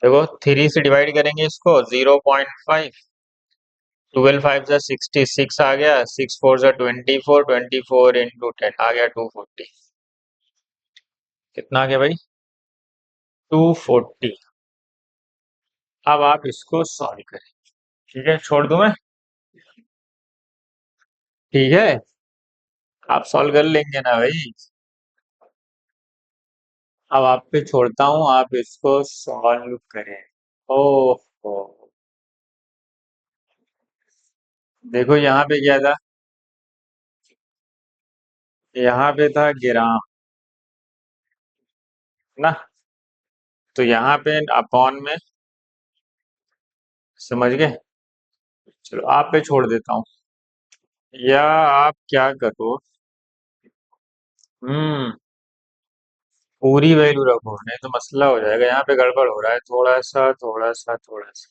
देखो 3 से डिवाइड करेंगे इसको 0.5, 12 5 जा 66 आ गया, 6 4 जा 24, 24 इंटू 10 आ गया 240। कितना आ गया भाई? 240। अब आप इसको सॉल्व करें। ठीक है, छोड़ दूं मैं? ठीक है, आप सॉल्व कर लेंगे ना भाई? अब आप पे छोड़ता हूँ, आप इसको सॉल्व करें। ओहो, देखो यहाँ पे क्या था, यहाँ पे था ग्राम ना, तो यहाँ पे अपॉन में, समझ गए? चलो आप पे छोड़ देता हूँ, या आप क्या करो, पूरी वैल्यू रखो, नहीं तो मसला हो जाएगा, यहाँ पे गड़बड़ हो रहा है, थोड़ा सा थोड़ा सा थोड़ा सा।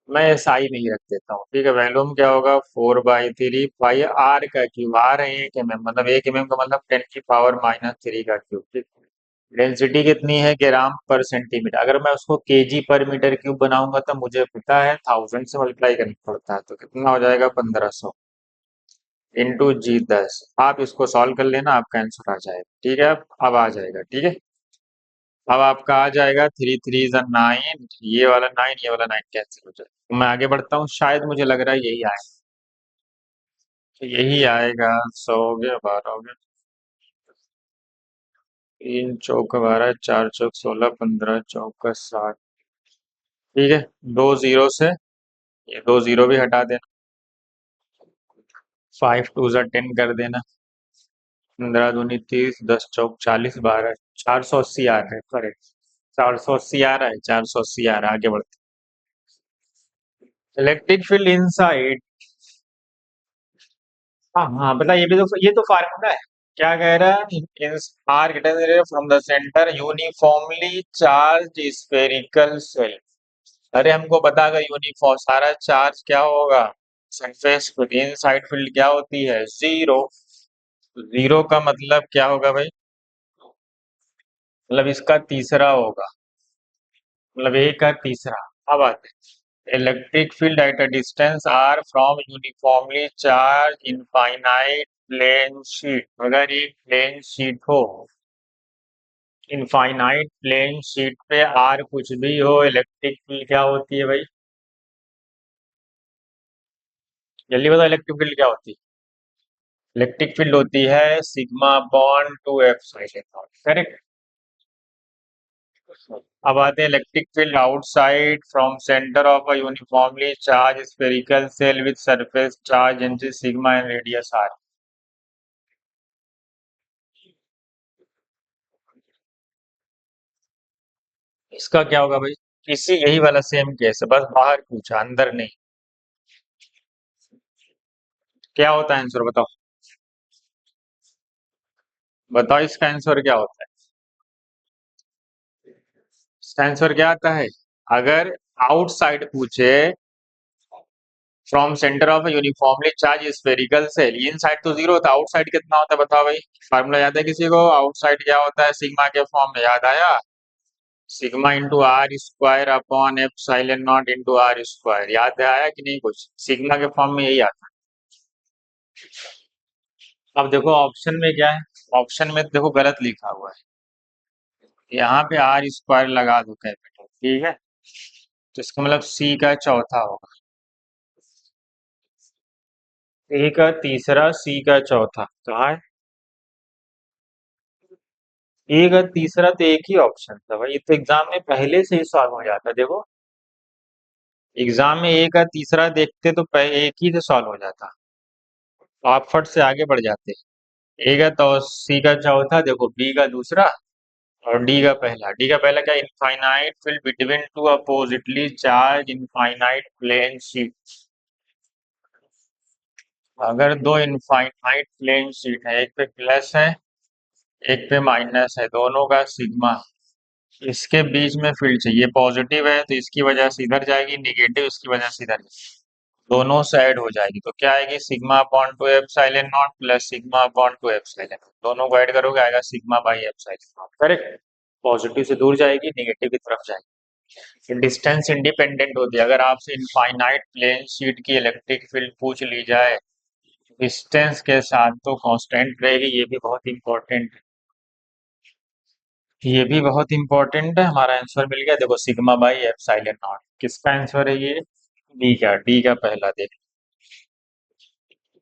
मैं एसआई नहीं रख देता हूँ, ठीक है। वैल्यूम क्या होगा, 4/3 पाई आर का क्यूब, आर है 1 mm, मतलब 1 mm का मतलब 10⁻³ का क्यूब, ठीक। डेंसिटी कितनी है, ग्राम पर सेंटीमीटर, अगर मैं उसको केजी पर मीटर क्यूब बनाऊंगा तो मुझे पता है 1000 से मल्टीप्लाई करना पड़ता है, तो कितना हो जाएगा 1500 इंटू जी 10। आप इसको सॉल्व कर लेना, आपका आंसर आ जाएगा, ठीक है। अब आ जाएगा, ठीक है। अब आपका आ जाएगा 3 3 9, ये वाला 9, ये वाला 9 कैंसिल हो जाएगा। तो मैं आगे बढ़ता हूँ, शायद मुझे लग रहा है यही आएगा, तो यही आएगा। 100 हो गया, 12 हो गया, 3 चौक 12, 4 चौक 16, 15 चौक 60। ठीक है, 2 0 से ये 2 0 भी हटा देना, 5 2 जा 10 कर देना, 15 दूनी 30, 10 चौक 40, 12, 480 आ रहा है, करेक्ट। 480 आ रहा है, 480 आ रहा है, आगे बढ़ते। इलेक्ट्रिक फील्ड इनसाइड, हाँ हाँ बता, ये तो फार्मूला है। क्या कह रहा है, इन are greater from the centre uniformly charge spherical cell. अरे हमको पता, अगर यूनिफॉर्म सारा चार्ज क्या होगा, सरफेस पर, इनसाइड फील्ड क्या होती है, जीरो। जीरो का मतलब क्या होगा भाई, मतलब इसका तीसरा होगा, मतलब ए का तीसरा। अब आते हैं, electric field at a distance R from uniformly charge infinite plane sheet, अगर एक प्लेन शीट हो, इनफाइनाइट प्लेन शीट पे आर कुछ भी हो, इलेक्ट्रिक फील्ड क्या होती है भाई? जल्दी बताओ, इलेक्ट्रिक फील्ड क्या होती है? इलेक्ट्रिक फील्ड होती है sigma bond two F side, correct. अब आते हैं electric field outside from centre of a uniformly charge spherical shell with surface charge and sigma and radius R. इसका क्या होगा भाई, इसी यही वाला सेम केस है, बस बाहर पूछा, अंदर नहीं। क्या होता है आंसर, बताओ बताओ, इसका आंसर क्या होता है? इसका आंसर क्या आता है, अगर आउटसाइड पूछे from centre of uniformly charge spherical cell, in side तो जीरो होता है, आउटसाइड कितना होता है बताओ भाई? फार्मूला याद है किसी को, आउटसाइड क्या होता है, सिग्मा के फॉर्म में, याद आया? Sigma into R square upon F silent nought into R square, याद आया कि नहीं कुछ? सिग्मा के फॉर्म में यही आता है। अब देखो ऑप्शन में क्या है, ऑप्शन में देखो गलत लिखा हुआ है, यहाँ पे आर स्क्वायर लगा दो कैपिटल, ठीक है, तो इसका मतलब सी का चौथा होगा, ए का तीसरा सी का चौथा कहाँ है? ए का तीसरा तो एक ही ऑप्शन था भाई, ये तो एग्जाम में पहले से ही सॉल्व हो जाता, देखो एग्जाम में ए का तीसरा देखते तो एक ही से सॉल्व हो जाता, तो आप फट से आगे बढ़ जाते। ए का तो सी का चौथा, देखो बी का दूसरा, और डी का पहला। डी का पहला क्या, infinite field between two oppositely charge infinite plane sheet. अगर दो इनफाइनाइट प्लेन शीट है, एक पे प्लस है एक पे माइनस है, दोनों का सिग्मा, इसके बीच में फील्ड चाहिए। पॉजिटिव है तो इसकी वजह से इधर जाएगी, निगेटिव इसकी वजह से इधर जाएगी, दोनों साइड हो जाएगी। तो क्या आएगी, sigma upon two epsilon not plus sigma upon two epsilon. दोनों को ऐड करोगे आएगा sigma by epsilon not, correct. Positive से दूर जाएगी, नेगेटिव की तरफ जाएगी। डिस्टेंस इंडिपेंडेंट होती है। अगर आपसे इनफाइनाइट प्लेन शीट की इलेक्ट्रिक फील्ड पूछ ली जाए डिस्टेंस के साथ, तो कांस्टेंट रहेगी। ये भी बहुत इंपॉर्टेंट है, ये भी बहुत इंपॉर्टेंट है। हमारा आंसर मिल गया, देखो सिग्मा बाई एप्सिलॉन नॉट। किसका आंसर है ये, डी का पहला। देख,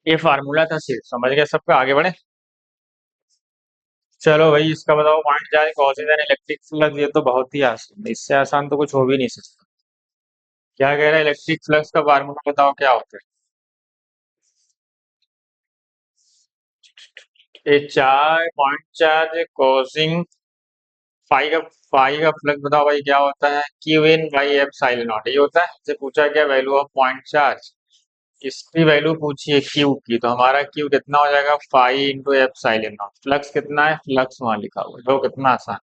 ये फार्मूला था सिर्फ, समझ गए सबका, आगे बढ़े। चलो भाई, इसका बताओ point charge Gaussian electric flux. ये तो बहुत ही आसान है, इससे आसान तो कुछ हो भी नहीं सकता। क्या कह रहा है, इलेक्ट्रिक फ्लक्स का फार्मूला बताओ क्या होता है। ये चार पॉइंट चार्ज कॉसिंग फाई का, फाई का फ्लक्स बताओ भाई क्या होता है, Q in by epsilon not. ये होता है, इससे पूछा क्या, वैल्यू ऑफ पॉइंट चार्ज। इसकी वैल्यू पूछी है क्यू की, तो हमारा क्यू कितना हो जाएगा, phi into epsilon nought. Flux कितना है, फ्लक्स वहां लिखा हुआ है, तो कितना आसान।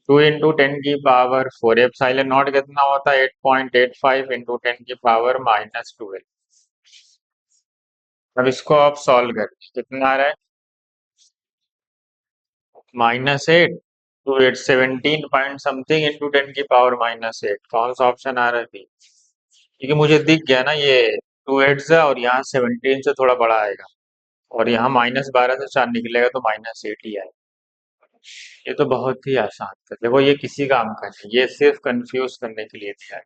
2 × 10⁻⁴ एप्सिलॉन नॉट कितना होता है, 8.85 इंटू 10⁻⁻12। अब इसको आप सॉल्व करें, कितना आ रहा है, -8, two eight 17 point something into 10⁻⁻8। कौन सा ऑप्शन आ रहा है, बी। क्योंकि मुझे दिख गया ना, ये 2 8 से और यहाँ 17 से थोड़ा बड़ा आएगा, और यहाँ -12 से 4 निकलेगा तो -8 ही आएगा। ये तो बहुत ही आसान था, देखो ये किसी काम का नहीं, ये सिर्फ कंफ्यूज करने के लिए दिया है।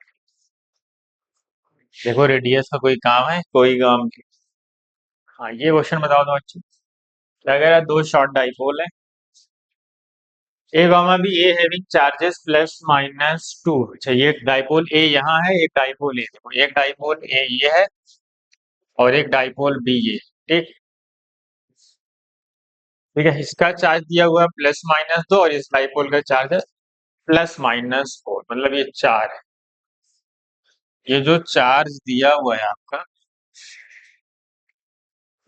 देखो रेडियस का कोई काम है, कोई काम नहीं। हाँ, ये क्वेश्चन बताओ तो अच्छी। क्या कह रहा है, दो शॉर्ट डाइपोल है, A gamma B, A having charges +-2। अच्छा, ये डाइपोल ए यहाँ है, एक डाइपोल ए, देखो एक डाइपोल ए ये है और एक डाइपोल बी ये, ठीक। ठीक है, इसका चार्ज दिया हुआ है +-2 और इस डाइपोल का चार्ज है +-4, मतलब ये 4 है। ये जो चार्ज दिया हुआ है आपका,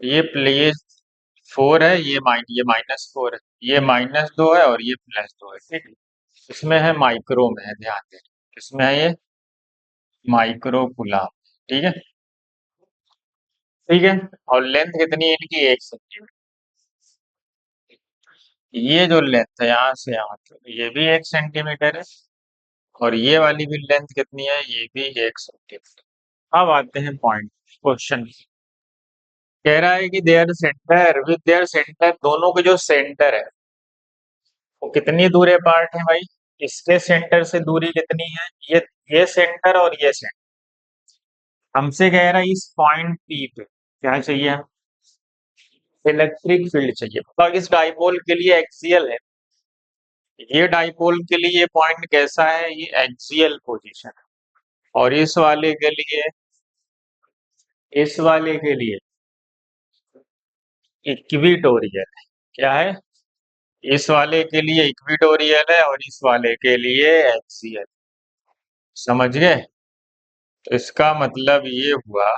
ये प्लेस 4 है, ये -4 है, ये -2 है और ये +2 है, ठीक है। इसमें है माइक्रो में है, ध्यान दें, इसमें है ये माइक्रो कूलम, ठीक है। ठीक है, और लेंथ कितनी है इनकी, 1 सेंटीमीटर। ये जो लेंथ है यहाँ से यहाँ तक, ये भी 1 सेंटीमीटर है, और ये वाली भी लेंथ कितनी है, ये भी 1 सेंटीमीटर। अब आते हैं पॉइंट, क्वेश्चन। कह रहा है कि their centre with their centre, दोनों के जो सेंटर है वो कितनी दूर अपार्ट है भाई। इसके सेंटर से दूरी कितनी है, ये सेंटर और ये सेंटर। हमसे कह रहा है इस पॉइंट पी पे क्या चाहिए, इलेक्ट्रिक फील्ड चाहिए। तो इस डाइपोल के लिए एक्सियल है, ये डाइपोल के लिए ये पॉइंट कैसा है, ये एक्सियल पोजीशन है। और इस वाले के लिए इक्विटोरियल है। क्या है, इस वाले के लिए इक्विटोरियल है और इस वाले के लिए एक्सियल। समझ गए, तो इसका मतलब ये हुआ,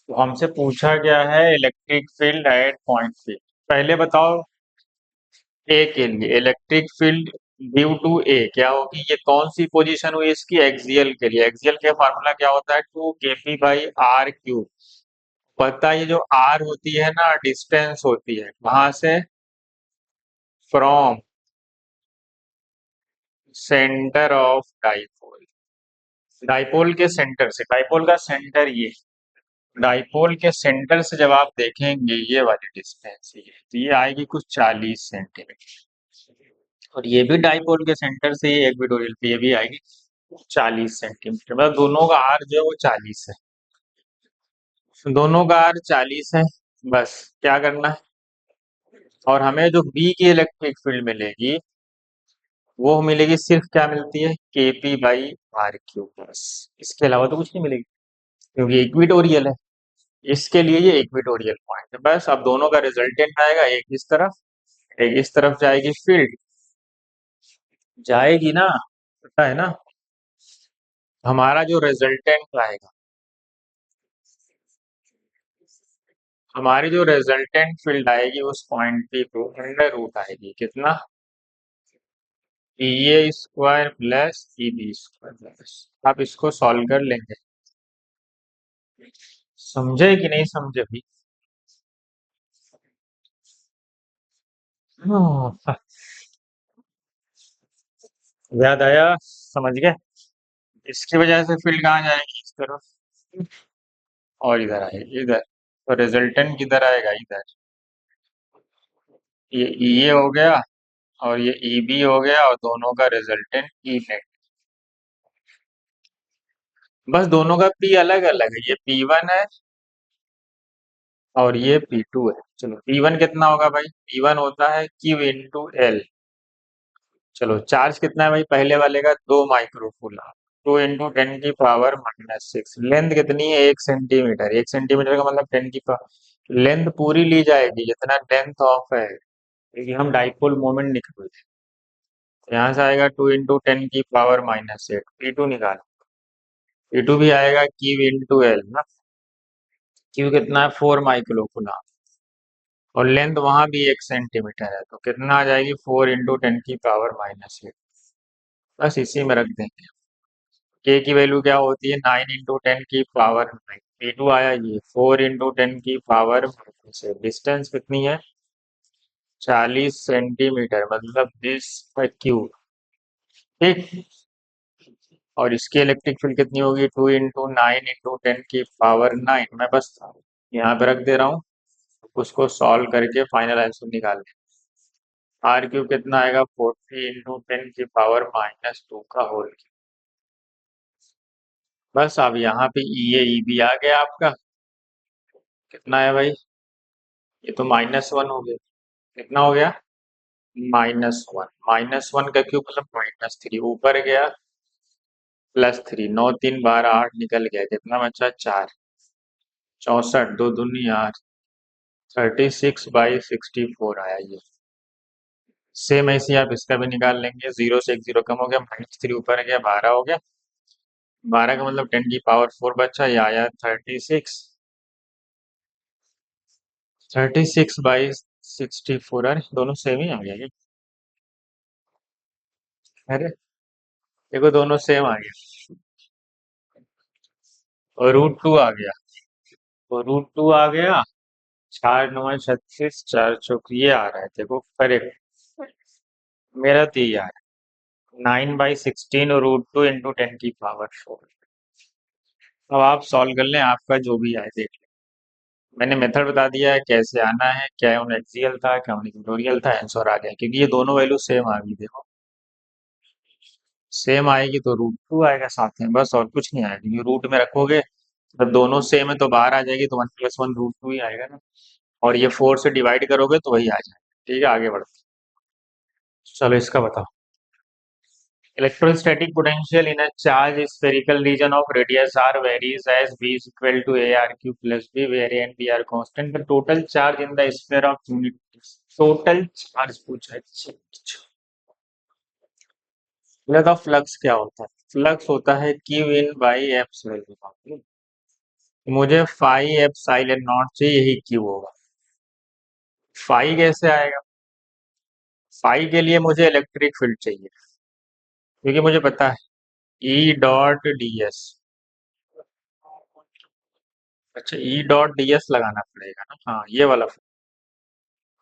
तो हमसे पूछा गया है इलेक्ट्रिक फील्ड एट पॉइंट पे। पहले बताओ, ए के लिए इलेक्ट्रिक फील्ड ड्यू टू ए क्या होगी, ये कौन सी पोजीशन हुई इसकी, एक्सियल के लिए। एक्सियल का फार्मूला क्या होता है, 2 kp/r³। पता है, ये जो आर होती है ना, डिस्टेंस होती है वहां से, from centre of dipole. Dipole के सेंटर से, डाइपोल का सेंटर ये, डाइपोल के सेंटर से जब आप देखेंगे ये वाली डिस्टेंस, ये तो ये आएगी कुछ 40 सेंटीमीटर। और ये भी डाइपोल के सेंटर से ये इक्वेटोरियल पे ये भी आएगी 40 सेंटीमीटर। मतलब दोनों का आर जो है वो 40 है, दोनों का आर 40 है। बस क्या करना है, और हमें जो बी की इलेक्ट्रिक फील्ड मिलेगी वो मिलेगी, सिर्फ क्या मिलती है, kp/r³ बस। इसके अलावा तो कुछ नहीं मिलेगी, क्योंकि इक्विटोरियल है। इसके लिए ये इक्विटोरियल पॉइंट है। बस अब दोनों का रिजल्टेंट आएगा, एक इस तरफ एक इस तरफ जाएगी फील्ड, जाएगी ना, पता है ना। हमारा जो रिजल्टेंट आएगा हमारी जो रिजल्टेंट फील्ड आएगी उस पॉइंट पे को अंडर रूट आएगी कितना, E A square plus E B square plus. आप इसको सॉल्व कर लेंगे। समझे कि नहीं समझे भी? हाँ, याद आया, समझ गए। इसकी वजह से फील्ड कहाँ जाएगी, इस तरफ, और इधर आएगी इधर। तो रिजल्टेंट किधर आएगा, इधर। ये ई ए हो गया और ये ई बी हो गया और दोनों का रिजल्टेंट ई नेट। बस दोनों का पी अलग अलग है, ये पी वन है और ये पी टू है। चलो पी वन कितना होगा भाई, पी वन होता है क्यू इंटू एल। चलो चार्ज कितना है भाई, पहले वाले का 2 माइक्रो कूलम, 2 × 10⁻⁻⁶। लेंथ कितनी है, 1 सेंटीमीटर। 1 सेंटीमीटर का मतलब 10 की लेंथ पूरी ली जाएगी जितना लेंथ ऑफ है, क्योंकि हम डाइपोल मोमेंट निकाल रहे हैं। तो यहाँ से आएगा 2 × 10⁻⁸ पी टू निकाल। पी टू भी आएगा क्यू इंटू एल ना। क्यू कितना है, 4 माइक्रो कूलम, और लेंथ वहां भी 1 सेंटीमीटर है, तो कितना आ जाएगी, 4 × 10⁻⁸। बस इसी में रख देंगे। के की वैल्यू क्या होती है, 9 × 10⁻⁹ पी टू आया ये 4 × 10⁻⁻⁶। डिस्टेंस कितनी है, 40 सेंटीमीटर, मतलब 20 क्यूब। ठीक। और इसकी इलेक्ट्रिक फील्ड कितनी होगी, 2 × 9 × 10⁻⁹। मैं बस यहाँ पे रख दे रहा हूँ, उसको सॉल्व करके फाइनल आंसर निकाल लें। आर क्यूब कितना आएगा, 40 × 10⁻⁻² का होल क्यूब। बस अब यहाँ पे ई ए ई बी आ गया आपका। कितना है भाई, ये तो -1 हो गया। कितना हो गया, -1। -1 का क्यूब मतलब -3, ऊपर गया +3, 9 3 12 8 निकल गया, कितना बचा 4। 64, 2 दूनी 8, 36/64 आया ये। सेम ऐसे ही आप इसका भी निकाल लेंगे, 0 से एक 0 कम हो गया, -3 ऊपर गया 12 हो गया। 12 का मतलब 10⁻⁴ बचा, ये आया 36। 36/64, अरे दोनों सेम ही आ गया ये। अरे देखो दोनों सेम आ गया, और √2 आ गया, तो √2 आ गया। 4 9 36, 4 चौक ये आ रहा है, देखो करेक्ट। मेरा तो ये आ रहा है 9/16 और √2 × 10⁻⁴। अब आप सॉल्व कर लें, आपका जो भी आए देख लें। मैंने मेथड बता दिया है कैसे आना है, क्या एक्सियल था क्या इक्वेटोरियल था, आंसर आ गया, क्योंकि ये दोनों वैल्यू सेम आ गई। देखो सेम आएगी तो √2 आएगा साथ में, बस और कुछ नहीं आएगा, क्योंकि रूट में रखोगे जब दोनों सेम है तो बाहर आ जाएगी, तो 1 + 1 √2 ही आएगा ना। और ये 4 से डिवाइड करोगे तो वही आ जाएगा। ठीक है, आगे बढ़ते हैं। चलो इसका बताओ। Electrostatic potential in a charged spherical region of radius r varies as v is equal to ARQ plus b, where a and b are constant. The total charge in the sphere of unit total charge पूछा है। तो फ्लक्स क्या होता है, फ्लक्स होता है Q in बाई एप्सिलॉन। मुझे फाई एप्सिलॉन नॉट से यही Q होगा। फाई कैसे आएगा, फाई के लिए मुझे इलेक्ट्रिक फील्ड चाहिए, क्योंकि मुझे पता है ई डॉट डी एस। अच्छा ई डॉट डी एस लगाना पड़ेगा ना, हाँ ये वाला।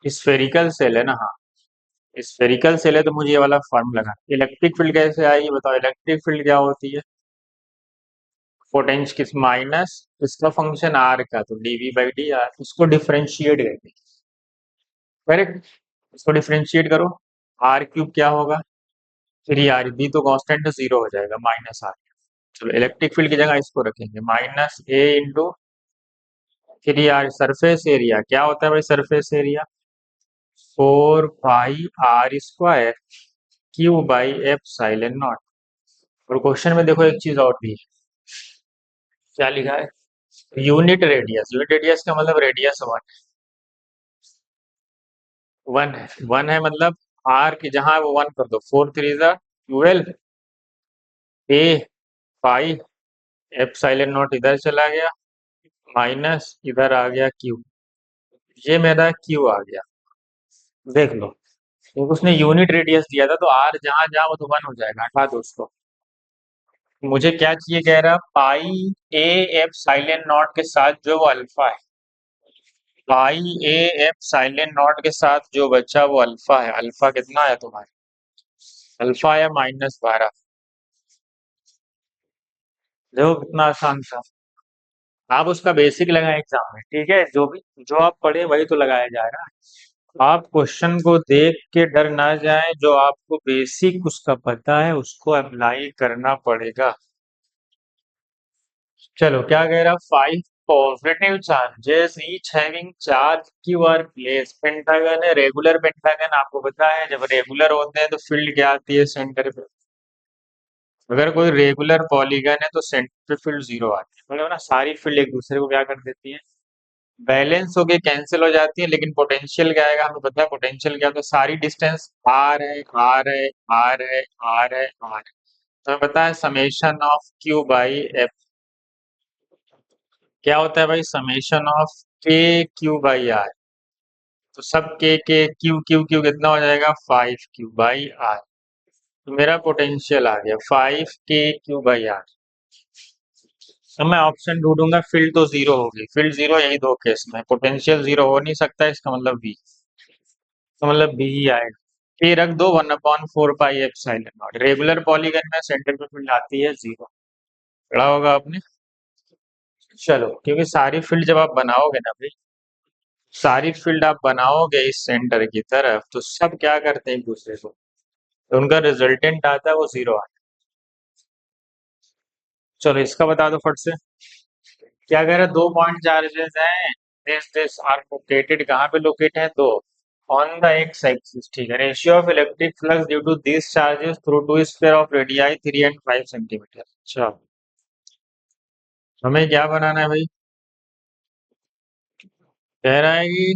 स्फेरिकल सेल है ना, हाँ स्फेरिकल सेल है, तो मुझे ये वाला फॉर्म लगा। इलेक्ट्रिक फील्ड कैसे आएगी बताओ, इलेक्ट्रिक फील्ड क्या होती है, पोटेंशियल किस माइनस इसका फंक्शन आर का, तो dv/dr, उसको डिफरेंशिएट करके। करेक्ट, इसको डिफरेंशिएट करो, आर क्यूब क्या होगा, 3r, बी तो कांस्टेंट है 0 हो जाएगा, -r। चलो इलेक्ट्रिक फील्ड की जगह इसको रखेंगे, -a × 3r। सरफेस एरिया क्या होता है भाई, सरफेस एरिया 4πr² Q/ε0। और क्वेश्चन में देखो एक चीज और भी है, क्या लिखा है, यूनिट रेडियस। यूनिट रेडियस का मतलब रेडियस 1 है। 1 है मतलब आर की जहां वो 1 कर दो, 4 3 12, ए पाई एप्सिलॉन नॉट इधर चला गया, माइनस इधर आ गया क्यू। ये मेरा क्यू आ गया। देख लो, क्योंकि उसने यूनिट रेडियस दिया था, तो आर जहां जहां वो तो वन हो जाएगा, हटा दो उसको। मुझे क्या चाहिए, कह रहा पाई ए एफ साइलेंट नॉट के साथ जो वो अल्फा है। पाई ए एफ साइलेंट नॉट के साथ जो बच्चा वो अल्फा है। अल्फा कितना है तुम्हारे? अल्फा है -12। देखो कितना आसान था। आप उसका बेसिक लगाए एग्जाम में, ठीक है, जो भी जो आप पढ़े वही तो लगाया जा रहा है। आप क्वेश्चन को देख के डर ना जाए, जो आपको बेसिक उसका पता है उसको अप्लाई करना पड़ेगा। चलो क्या कह रहा, 5 positive charges each having charge Q R place. Pentagon है, रेगुलर पेंटागन आपको पता है, जब रेगुलर होते हैं तो फील्ड क्या आती है सेंटर पे। अगर कोई रेगुलर पॉलीगन है तो सेंटर पे फील्ड जीरो आती है, मतलब ना सारी फील्ड एक दूसरे को क्या कर देती है, बैलेंस होके कैंसिल हो जाती है। लेकिन पोटेंशियल क्या आएगा, हमें पता है पोटेंशियल क्या, तो सारी डिस्टेंस आर है, आर है, आर है, आर है, आर है। तो हमें पता है summation of Q by F क्या होता है भाई, समेशन ऑफ के क्यू बाई आर। तो सब के क्यू क्यू क्यू कितना हो जाएगा, 5 क्यू बाई आर। तो मेरा पोटेंशियल आ गया 5 के क्यू बाई आर। अब मैं ऑप्शन ढूंढूंगा, फील्ड तो जीरो होगी, फील्ड जीरो यही दो केस में, पोटेंशियल जीरो हो नहीं सकता, इसका मतलब बी। तो मतलब बी ही आएगा। ये रख दो 1/4 pi epsilon not. Regular polygon में सेंटर पे फील्ड आती है जीरो। पढ़ा होगा आपने। चलो, क्योंकि सारी फील्ड जब आप बनाओगे ना भाई, सारी फील्ड आप बनाओगे इस सेंटर की तरफ, तो सब क्या करते हैं एक दूसरे को, तो उनका रिजल्टेंट आता है वो जीरो आता है। चलो इसका बता दो फट से। क्या कह रहे हैं, 2 पॉइंट चार्जेस हैं, दिस आर लोकेटेड, कहाँ पे लोकेट है, दो, ऑन द एक्स एक्सिस, ठीक है। Ratio of electric flux due to this charges through two square of radii 3 and 5 centimetre. अच्छा, हमें क्या बनाना है भाई, कह रहा है कि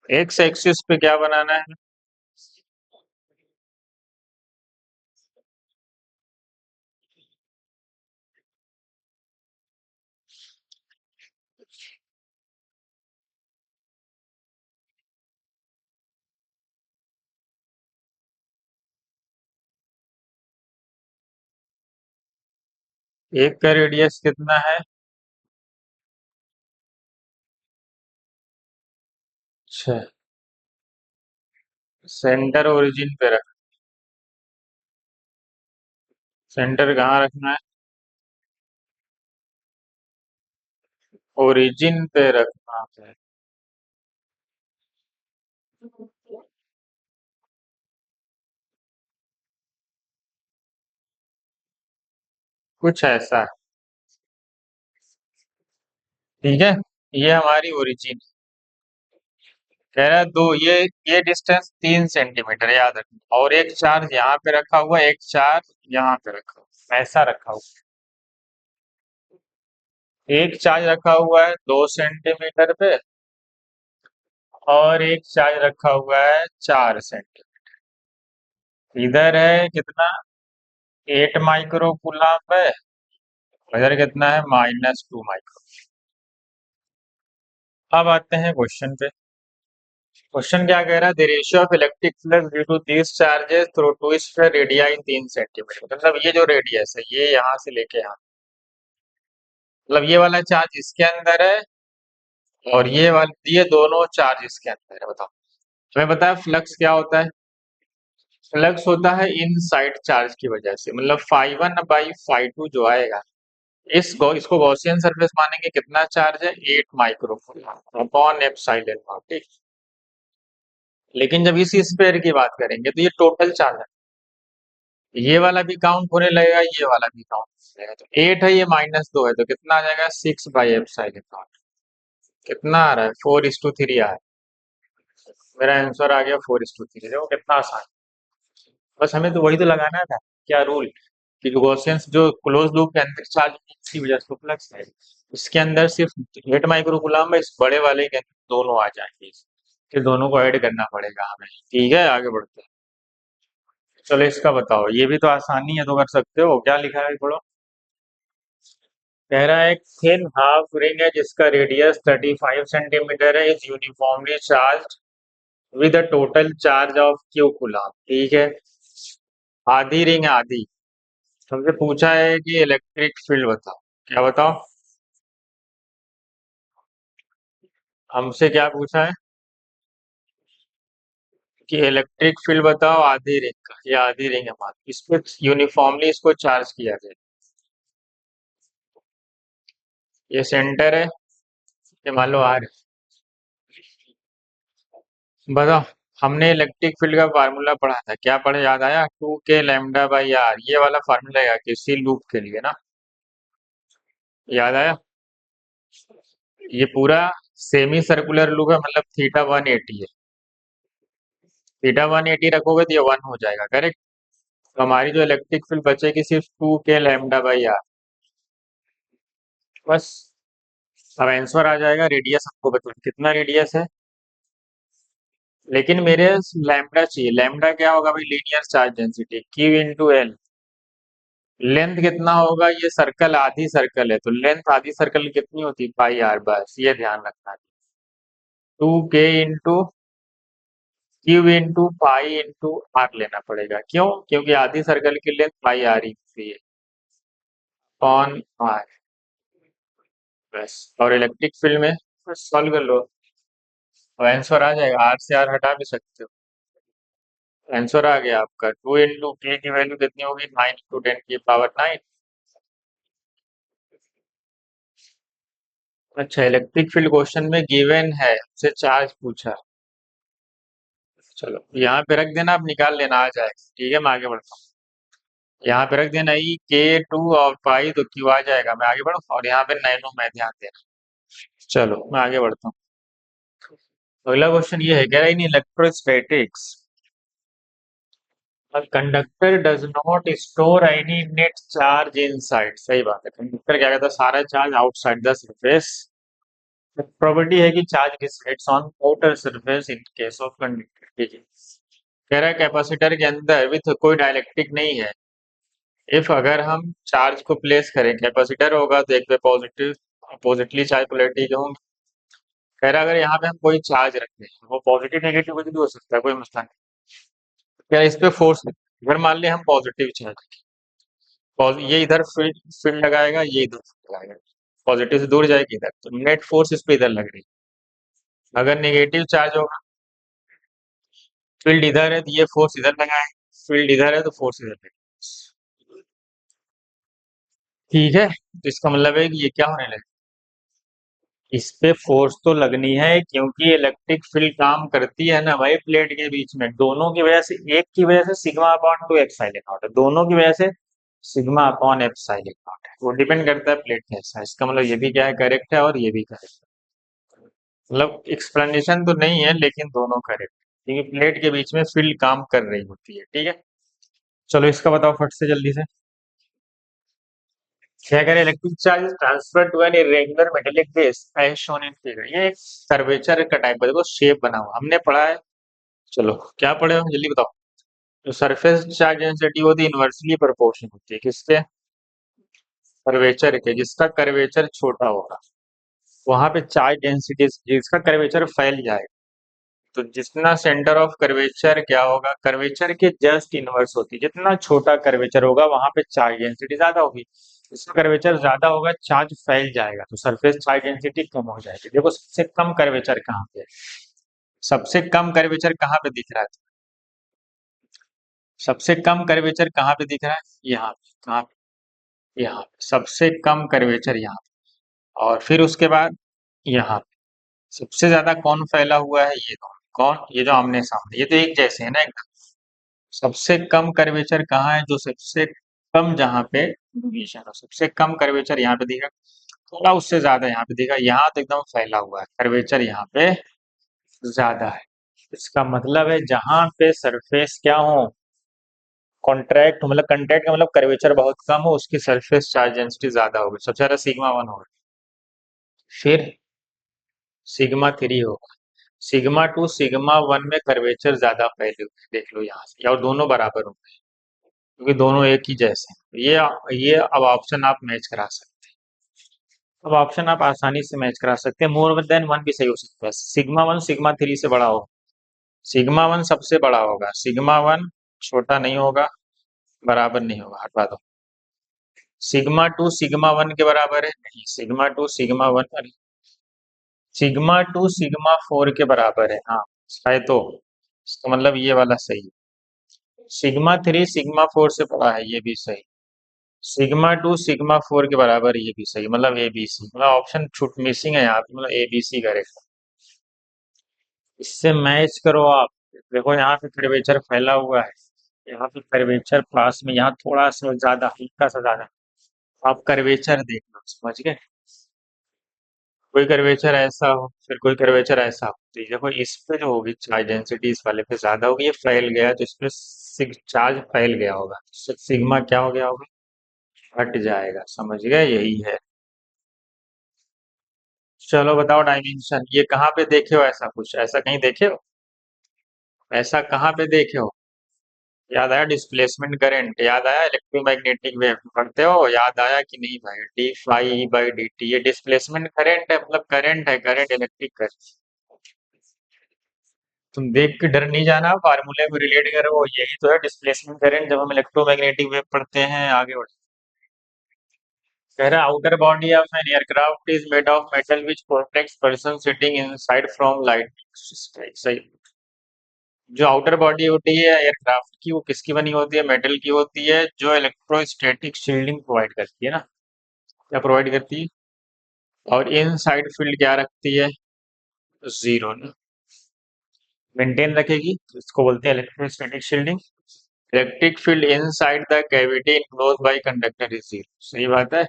एक्स एक्सिस पे क्या बनाना है, एक का रेडियस कितना है, 6। सेंटर ओरिजिन पे रख, सेंटर कहाँ रखना है, ओरिजिन पे रखना है। कुछ ऐसा है, ठीक है। ये हमारी ओरिजिन, कह रहा है दो, ये डिस्टेंस 3 सेंटीमीटर याद रखना, और एक चार्ज यहाँ पे रखा हुआ है, एक चार्ज यहाँ पे रखा हुआ है, ऐसा रखा हुआ है। एक चार्ज रखा हुआ है 2 सेंटीमीटर पे, और एक चार्ज रखा हुआ है 4 सेंटीमीटर। इधर है कितना, 8 माइक्रो कूलम है, इधर कितना है, -2 माइक्रो। अब आते हैं क्वेश्चन पे। क्वेश्चन क्या कह रहा है, the ratio of electric flux due to this charges through two sphere radii 3 centimetre. मतलब ये जो रेडियस है ये यहाँ से लेके यहाँ, मतलब ये वाला चार्ज इसके अंदर है, और ये दोनों चार्ज इसके अंदर है। बताओ, हमें पता है फ्लक्स क्या होता है, फ्लक्स होता है इन साइड चार्ज की वजह से, मतलब φ1/φ2 जो आएगा, इसको गॉसियन सरफेस मानेंगे, कितना चार्ज है, 8 माइक्रो अपॉन एप्सिलॉन नॉट, ठीक। लेकिन जब इस स्फीयर की बात करेंगे तो ये टोटल चार्ज है, ये वाला भी काउंट होने लगेगा, ये वाला भी काउंट होने लगेगा। तो 8 है, ये -2 है, तो कितना आ जाएगा, 6/एप्सिलॉन नॉट। कितना आ रहा है, 4:3 आ रहा है। मेरा आंसर आ गया 4:3। देखो कितना आसान। बस हमें तो वही तो लगाना था, क्या रूल, कि गॉसियंस जो क्लोज लूप के अंदर चार्ज की वजह से फ्लक्स है, इसके अंदर सिर्फ 8 माइक्रो कूलम है, इस बड़े वाले के अंदर दोनों आ जाएंगे, फिर दोनों को ऐड करना पड़ेगा हमें। ठीक है, आगे बढ़ते हैं। चलो इसका बताओ, ये भी तो आसानी है, तो कर सकते हो। क्या लिखा है पढ़ो। कह रहा है एक थिन हाफ रिंग है जिसका रेडियस 35 सेंटीमीटर है, is uniformly charge with a total charge of Q coulomb. ठीक है, आधी रिंग है, आधी। तुमसे पूछा है कि इलेक्ट्रिक फील्ड बताओ। क्या बताओ? हमसे क्या पूछा है कि इलेक्ट्रिक फील्ड बताओ आधी रिंग का। ये आधी रिंग है मान, इसको यूनिफॉर्मली इसको चार्ज किया जाए। ये सेंटर है, ये मान लो आर। बताओ, हमने इलेक्ट्रिक फील्ड का फार्मूला पढ़ा था, क्या पढ़े याद आया? 2k λ/r, ये वाला फार्मूला है किसी लूप के लिए ना, याद आया? ये पूरा सेमी सर्कुलर लूप है, मतलब थीटा 180 है। थीटा 180 रखोगे तो ये 1 हो जाएगा, करेक्ट। तो हमारी जो इलेक्ट्रिक फील्ड बचेगी सिर्फ 2k λ/r, बस। अब आंसर आ जाएगा। रेडियस हमको बता, कितना रेडियस है। लेकिन मेरे लैम्डा चाहिए। लैम्डा क्या होगा भाई? Linear charge density, Q into L. Length कितना होगा? ये सर्कल आधी सर्कल है, तो लेंथ आधी सर्कल कितनी होती है? पाई आर, बस ये ध्यान रखना। 2k into Q into pi into R लेना पड़ेगा। क्यों? क्योंकि आधी सर्कल की लेंथ पाई आर ही होती है, अपॉन आर। बस। और इलेक्ट्रिक फील्ड में बस सॉल्व कर लो, अब आंसर आ जाएगा। आर से आर हटा भी सकते हो। आंसर आ गया आपका। 2 इंटू के की वैल्यू कितनी होगी? 9 × 10⁹ अच्छा, इलेक्ट्रिक फील्ड क्वेश्चन में गिवन है, हमसे चार्ज पूछा। चलो यहाँ पे रख देना, आप निकाल लेना, आ जाएगा। ठीक है, मैं आगे बढ़ता हूँ। यहाँ पे रख देना ई k2 और पाई, तो क्यू आ जाएगा। मैं आगे बढ़ूँ, और यहाँ पे नैनो में ध्यान देना। चलो मैं आगे बढ़ता हूँ। अगला क्वेश्चन ये है, कह रहा है in electrostatics a conductor does not store any net charge inside। सही बात है, कंडक्टर क्या कहता है? सारा charge outside the surface. Property है कि charge resides on outer surface in case of conductor. ठीक है, कह रहा है कैपेसिटर के अंदर विथ कोई डाइलेक्ट्रिक नहीं है। इफ अगर हम चार्ज को प्लेस करें, कैपेसिटर होगा तो एक पे पॉजिटिव अपोजिटली चार्ज पोलैरिटी के होंगे। कह रहा है अगर यहाँ पे हम कोई चार्ज रखते हैं, वो पॉजिटिव नेगेटिव कुछ भी हो सकता है, कोई मसला नहीं। क्या इस पे फोर्स, अगर मान लिया हम पॉजिटिव चार्ज, ये इधर फील्ड फील्ड लगाएगा, ये इधर फील्ड लगाएगा, पॉजिटिव से दूर जाएगी इधर, तो नेट फोर्स इस पे इधर लग रही है। अगर नेगेटिव चार्ज होगा, फील्ड इधर है तो ये फोर्स इधर लगाएगा, फील्ड इधर है तो फोर्स इधर लगेगा। ठीक है, तो इसका मतलब है कि ये क्या होने लगे, इस पे फोर्स तो लगनी है, क्योंकि इलेक्ट्रिक फील्ड काम करती है ना भाई प्लेट के बीच में। दोनों की वजह से, एक की वजह से सिग्मा अपॉन 2 एप्सिलॉन नॉट है, दोनों की वजह से सिग्मा अपॉन एप्सिलॉन नॉट है। वो डिपेंड करता है प्लेट कैसा। इसका मतलब ये भी क्या है, करेक्ट है, और ये भी करेक्ट है। मतलब एक्सप्लेनेशन तो नहीं है, लेकिन दोनों करेक्ट है, क्योंकि प्लेट के बीच में फील्ड काम कर रही होती है। ठीक है, चलो इसका बताओ फट से जल्दी से। क्या करें, electric charge transfer to an irregular metallic base as shown in figure. ये एक कर्वेचर का टाइप है, देखो शेप बना हुआ हमने पढ़ा है। चलो क्या पढ़े हो जल्दी बताओ। जो सरफेस चार्ज डेंसिटी होती है इनवर्सली प्रोपोर्शन होती है किसके? कर्वेचर के। जिसका कर्वेचर छोटा होगा वहां पे चार्ज डेंसिटी, जिसका कर्वेचर फैल जाए, तो जितना सेंटर ऑफ कर्वेचर क्या होगा, कर्वेचर के जस्ट इनवर्स होती है। जितना छोटा कर्वेचर होगा वहां पे चार्ज डेंसिटी ज्यादा होगी। जिसका कर्वेचर ज्यादा होगा चार्ज फैल जाएगा, तो सरफेस चार्ज डेंसिटी कम हो जाएगी। देखो सबसे कम कर्वेचर कहाँ पे है? सबसे कम कर्वेचर कहाँ पे दिख रहा है? सबसे कम कर्वेचर कहाँ पे दिख रहा है? यहाँ पे। कहाँ पे? यहाँ पे सबसे कम कर्वेचर यहाँ पे। और फिर उसके बाद यहाँ पे सबसे ज्यादा कौन फैला हुआ है? ये दोनों। कौन? ये जो आमने सामने, ये तो एक जैसे है ना एकदम। सबसे कम कर्वेचर कहाँ है? जो सबसे कम, जहाँ पे डिवीजन हो, सबसे कम कर्वेचर यहाँ पे दिखा, थोड़ा उससे ज्यादा यहाँ पे दिखा, यहाँ तो एकदम फैला हुआ है कर्वेचर, यहाँ पे ज्यादा है। इसका मतलब है जहां पे सरफेस क्या हो, कॉन्ट्रैक्ट, मतलब कंट्रैक्ट का मतलब कर्वेचर बहुत कम हो, उसकी सरफेस चार्ज डेंसिटी ज्यादा होगी, सबसे ज्यादा सिग्मा 1 होगा, फिर सिग्मा 3 होगा। सिग्मा टू सिग्मा वन में कर्वेचर ज्यादा फैले हुए हैं, देख लो यहाँ से, और दोनों बराबर होंगे क्योंकि दोनों एक ही जैसे हैं। ये अब ऑप्शन आप मैच करा सकते हैं। अब ऑप्शन आप आसानी से मैच करा सकते हैं। मोर देन वन भी सही हो सकता है। सिग्मा वन सिग्मा थ्री से बड़ा होगा। सिग्मा वन सबसे बड़ा होगा, सिग्मा वन छोटा नहीं होगा, बराबर नहीं होगा, हटवा दो। सिग्मा टू सिग्मा वन के बराबर है नहीं, सिग्मा टू सिग्मा वन, अरे सिग्मा टू सिग्मा फोर के बराबर है, हाँ है तो इसका मतलब ये वाला सही है। सिग्मा थ्री सिग्मा फोर से बड़ा है, ये भी सही। सिग्मा टू सिग्मा फोर के बराबर है, ये भी सही, मतलब ए बी सी, मतलब ऑप्शन छूट मिसिंग है यहाँ पे, मतलब ए बी सी करेक्ट। इससे मैच करो आप। देखो यहाँ पे कर्वेचर फैला हुआ है, यहाँ पे कर्वेचर पास में, यहाँ थोड़ा सा ज्यादा, हल्का सा ज्यादा। आप कर्वेचर देख लो, समझ गए। कोई कर्वेचर ऐसा हो, फिर कोई कर्वेचर ऐसा हो, तो ये देखो इस पे जो होगी चार्ज डेंसिटी इस वाले पे ज्यादा होगी, ये फैल गया तो इस पे चार्ज फैल गया होगा, सिग्मा क्या हो गया होगा, हट जाएगा, समझ गए, यही है। चलो बताओ डायमेंशन, ये कहाँ पे देखे हो ऐसा कुछ, ऐसा कहीं देखे हो, ऐसा कहाँ पे देखे हो। याद आया डिस्प्लेसमेंट करंट, याद आया इलेक्ट्रोमैग्नेटिक वेव पढ़ते हो, याद आया कि नहीं भाई, D phi by D T, ये डिस्प्लेसमेंट करंट है, मतलब करंट है, करंट इलेक्ट्रिक करंट। तुम देख के डर नहीं जाना, फार्मूले को रिलेट करो, यही तो है डिस्प्लेसमेंट करंट, जब हम इलेक्ट्रोमैग्नेटिक वेव पढ़ते हैं आगे बढ़। कह रहा outer body of an aircraft is made of metal which protects person sitting inside from light. सही। जो आउटर बॉडी होती है एयरक्राफ्ट की, वो किसकी बनी होती है, मेटल की होती है, जो इलेक्ट्रोस्टैटिक शील्डिंग प्रोवाइड करती है ना। क्या प्रोवाइड करती है, और इन साइड फील्ड क्या रखती है, जीरो ना, मेंटेन रखेगी, इसको बोलते हैं electrostatic shielding. Electric field in side the cavity enclose by conductor is zero, सही बात है।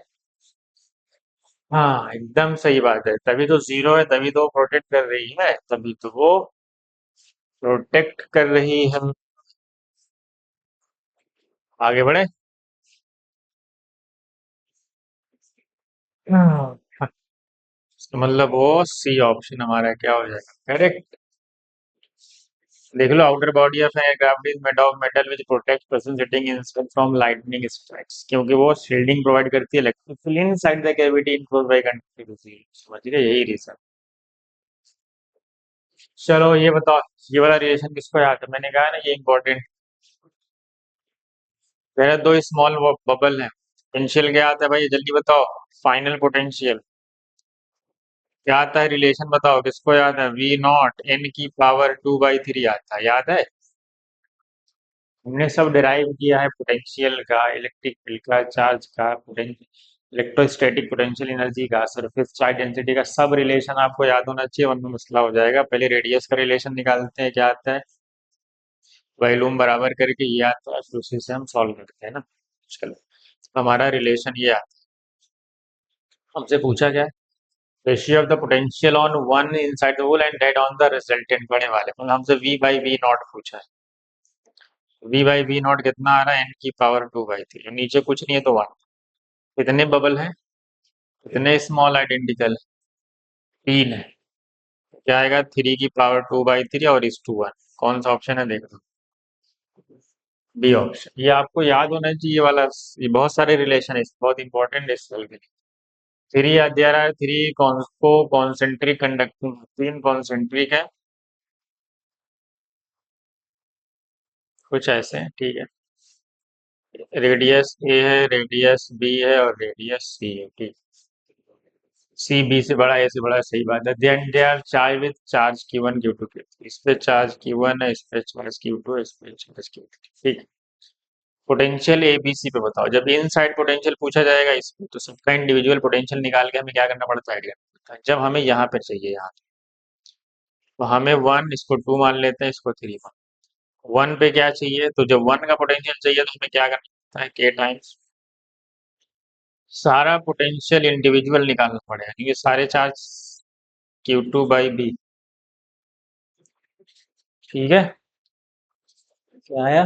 हाँ एकदम सही बात है, तभी तो जीरो है, तभी तो वो प्रोटेक्ट कर रही है, तभी तो वो प्रोटेक्ट कर रही है। आगे बढ़े। हाँ, तो मतलब वो सी ऑप्शन हमारा क्या हो जाएगा, करेक्ट। देख लो outer body of aircraft is made of metal which protect person sitting in from lightning strikes, क्योंकि वो शील्डिंग प्रोवाइड करती है electric field inside the cavity enclose by conductivity, समझ गए, यही रीजन। चलो ये बताओ, ये वाला रिलेशन किसको याद है, मैंने कहा ना ये इंपॉर्टेंट। पहले दो स्मॉल बबल है, पोटेंशियल क्या आता है भाई, जल्दी बताओ। फाइनल पोटेंशियल क्या आता है, रिलेशन बताओ किसको याद है, वी नॉट एन की पावर टू बाई थ्री आता है, याद है। हमने सब डिराइव किया है, पोटेंशियल का, इलेक्ट्रिक फील्ड का, चार्ज का, पोटेंशियल, इलेक्ट्रोस्टैटिक पोटेंशियल एनर्जी का, सरफेस चार्ज डेंसिटी का, सब रिलेशन आपको याद होना चाहिए, वरना मसला हो जाएगा। पहले रेडियस का रिलेशन निकालते हैं, क्या आता है, वॉल्यूम बराबर करके, ये आता है, फिर उसी से हम सॉल्व करते हैं ना। चलो हमारा रिलेशन ये आता है, हमसे पूछा क्या है, ratio of the potential on one inside the hole and that on the resultant बड़े वाले, मतलब हमसे वी बाई वी नॉट पूछा है। वी बाई वी नॉट कितना आ रहा है, एन की पावर टू बाई थ्री, नीचे कुछ नहीं है तो वन। कितने बबल हैं, कितने स्मॉल आइडेंटिकल, तीन है, क्या आएगा, थ्री की पावर टू बाई थ्री और इस टू वन, कौन सा ऑप्शन है देख लो, बी ऑप्शन। ये आपको याद होना चाहिए, ये वाला, ये बहुत सारे रिलेशन है, बहुत इंपॉर्टेंट है इस साल के लिए। थ्री देयर आर थ्री को कॉन्सेंट्रिक कंडक्टिंग, तीन कॉन्सेंट्रिक है, कुछ ऐसे हैं, ठीक है। रेडियस ए है, रेडियस बी है और रेडियस सी है, ठीक। सी बी से बड़ा, ए से बड़ा, सही बात है। Then they are charge with charge Q1 Q2 Q3, इस पे चार्ज Q1 है, इस पे चार्ज Q2 है, इस पे चार्ज Q3, ठीक। पोटेंशियल एबीसी पे बताओ, जब इन साइड पोटेंशियल पूछा जाएगा इस पे, तो सबका इंडिविजुअल पोटेंशियल निकाल के हमें क्या करना पड़ता है, आइडिया पड़ता है। जब हमें यहाँ पे चाहिए, यहाँ तो हमें वन, इसको टू मान लेते हैं, इसको थ्री मान। वन पे क्या चाहिए, तो जब वन का पोटेंशियल चाहिए तो हमें क्या करना पड़ता है, के टाइम्स सारा पोटेंशियल इंडिविजुअल निकालना पड़ेगा, क्योंकि सारे चार्ज Q2/B, ठीक है। क्या आया,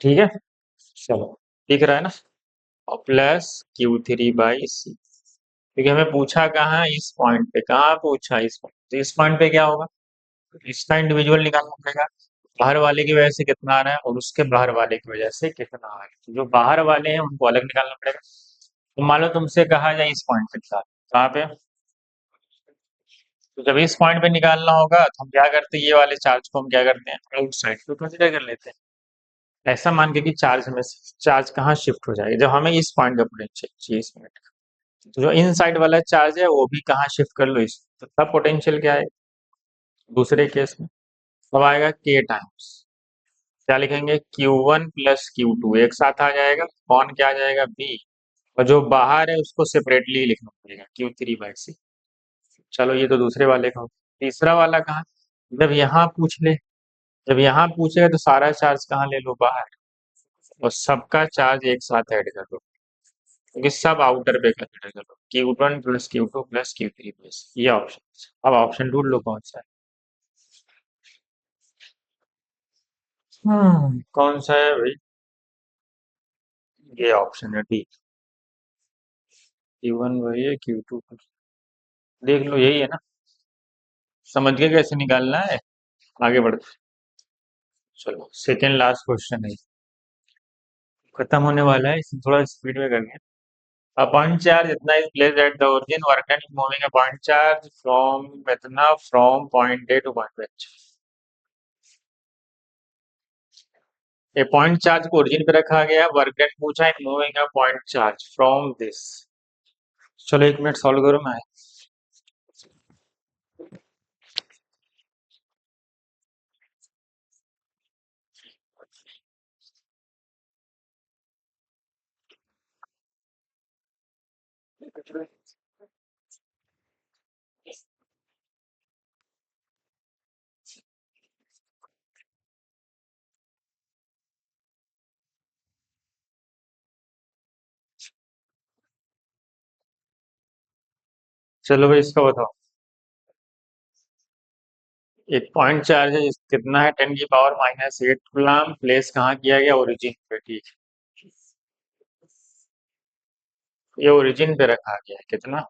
ठीक है, चलो दिख रहा है ना, और प्लस Q3/C, क्योंकि हमें पूछा कहाँ है, इस पॉइंट पे, कहाँ पूछा, इस पॉइंट, तो इस पॉइंट पे क्या होगा, इसका इंडिविजुअल निकालना पड़ेगा, बाहर वाले की वजह से कितना आ रहा है और उसके बाहर वाले की वजह से कितना आ रहा है। तो जो बाहर वाले हैं उनको अलग निकालना पड़ेगा। तो मान लो तुमसे कहा जाए इस पॉइंट पे निकाल, कहाँ पे, तो जब इस पॉइंट पे निकालना होगा तो हम क्या करते हैं, ये वाले चार्ज को हम क्या करते हैं, आउटसाइड को कंसिडर कर लेते हैं। ऐसा मान के कि चार्ज में से चार्ज कहाँ शिफ्ट हो जाएगा, जब हमें इस पॉइंट का पोटेंशियल चाहिए इस मिनट का, तो जो इन साइड वाला चार्ज है वो भी कहाँ शिफ्ट कर लो इस, तो तब पोटेंशियल क्या है दूसरे केस में, तब आएगा के टाइम्स, क्या लिखेंगे, Q1 प्लस Q2 एक साथ आ जाएगा, कौन क्या आ जाएगा बी, और जो बाहर है उसको सेपरेटली लिखना पड़ेगा Q3/C। चलो ये तो दूसरे वाले का हो। तीसरा वाला कहाँ, जब यहाँ पूछ ले, जब यहाँ पूछेगा तो सारा चार्ज कहाँ ले लो बाहर, और सबका चार्ज एक साथ ऐड कर दो, क्योंकि सब आउटर पे कंसिडर कर लो, Q1 plus Q2 plus Q3 plus, ये ऑप्शन। अब ऑप्शन ढूंढ लो कौन सा है। कौन सा है भाई, ये ऑप्शन है डी, Q1 वही है, Q2 देख लो यही है ना, समझ के कैसे निकालना है, आगे बढ़ते। चलो सेकेंड लास्ट क्वेश्चन है, खत्म होने वाला है, इसमें थोड़ा स्पीड में करके। A point charge इतना is placed at the origin, work done in moving a point charge from इतना from point A to point B। A point charge को ओरिजिन पे रखा गया, वर्क डन पूछा है, moving a point charge from this. चलो एक मिनट सॉल्व करो मैं। चलो भाई इसका बताओ, एक पॉइंट चार्ज है कितना है, 10⁻⁻8 कूलम, प्लेस कहाँ किया गया, ओरिजिन पे, ठीक है। ये ओरिजिन पे रखा गया है कितना,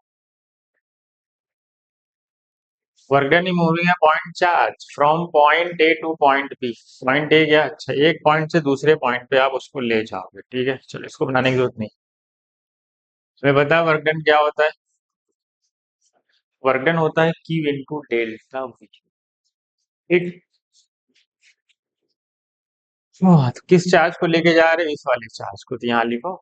work done in moving a point charge from point A to point B. Point A गया, अच्छा एक पॉइंट से दूसरे पॉइंट पे आप उसको ले जाओगे, ठीक है। चलो इसको बनाने की जरूरत नहीं, तुम्हें पता है वर्क डन क्या होता है, वर्क डन होता है Q इंटू डेल्टा V। ठीक, तो किस चार्ज को लेके जा रहे हो, इस वाले चार्ज को, तो यहाँ लिखो,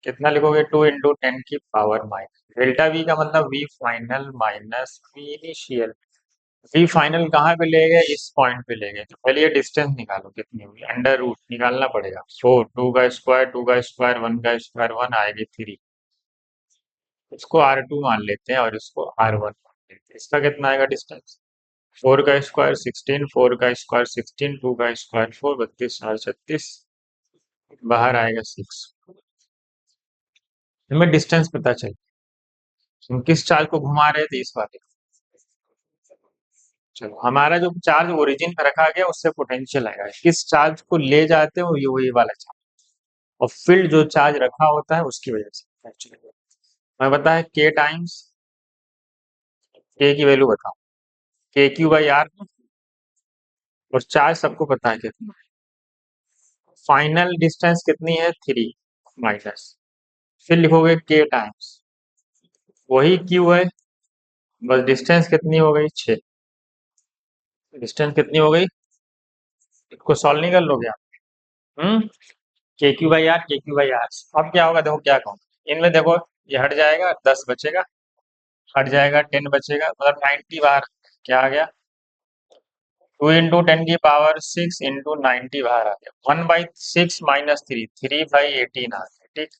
कितना लिखोगे, 2 × 10⁻⁻। डेल्टा V का मतलब V final minus V initial. V final कहाँ पे ले गए, इस पॉइंट पे ले गए, तो पहले ये डिस्टेंस निकालो कितनी होगी, अंडर रूट निकालना पड़ेगा, 4, 2 का स्क्वायर 1 का स्क्वायर 1 आएगी 3, इसको R2 मान लेते हैं और इसको R1 मान लेते हैं, इसका कितना आएगा डिस्टेंस, 4 का स्क्वायर 16, 4 का स्क्वायर 16, 2 का स्क्वायर 4, 32 4 36, बाहर आएगा 6। हमें डिस्टेंस पता चल, हम किस चार्ज को घुमा रहे थे, इस वाले। चलो हमारा जो चार्ज ओरिजिन पे रखा गया उससे पोटेंशियल आएगा, किस चार्ज को ले जाते हो ये वही वाला चार्ज, और फील्ड जो चार्ज रखा होता है उसकी वजह से एक्चुअली। मैं पता है के टाइम्स, के की वैल्यू बताओ, KQ/R, और चार्ज सबको पता है कितना, फाइनल डिस्टेंस कितनी है 3 माइनस, फिर लिखोगे के टाइम्स वही क्यू है, बस डिस्टेंस कितनी हो गई 6, डिस्टेंस कितनी हो गई, इसको सॉल्व नहीं कर लोगे आप, हम्म, KQ/R। अब क्या होगा देखो क्या कहूँ, इनमें देखो ये हट जाएगा 10 बचेगा, हट जाएगा 10 बचेगा, मतलब 90 बार क्या आ गया, 2 × 10⁻⁶ इंटू 90 बाहर आ गया, 1/6 माइनस 3, 3/18 आ गया, ठीक।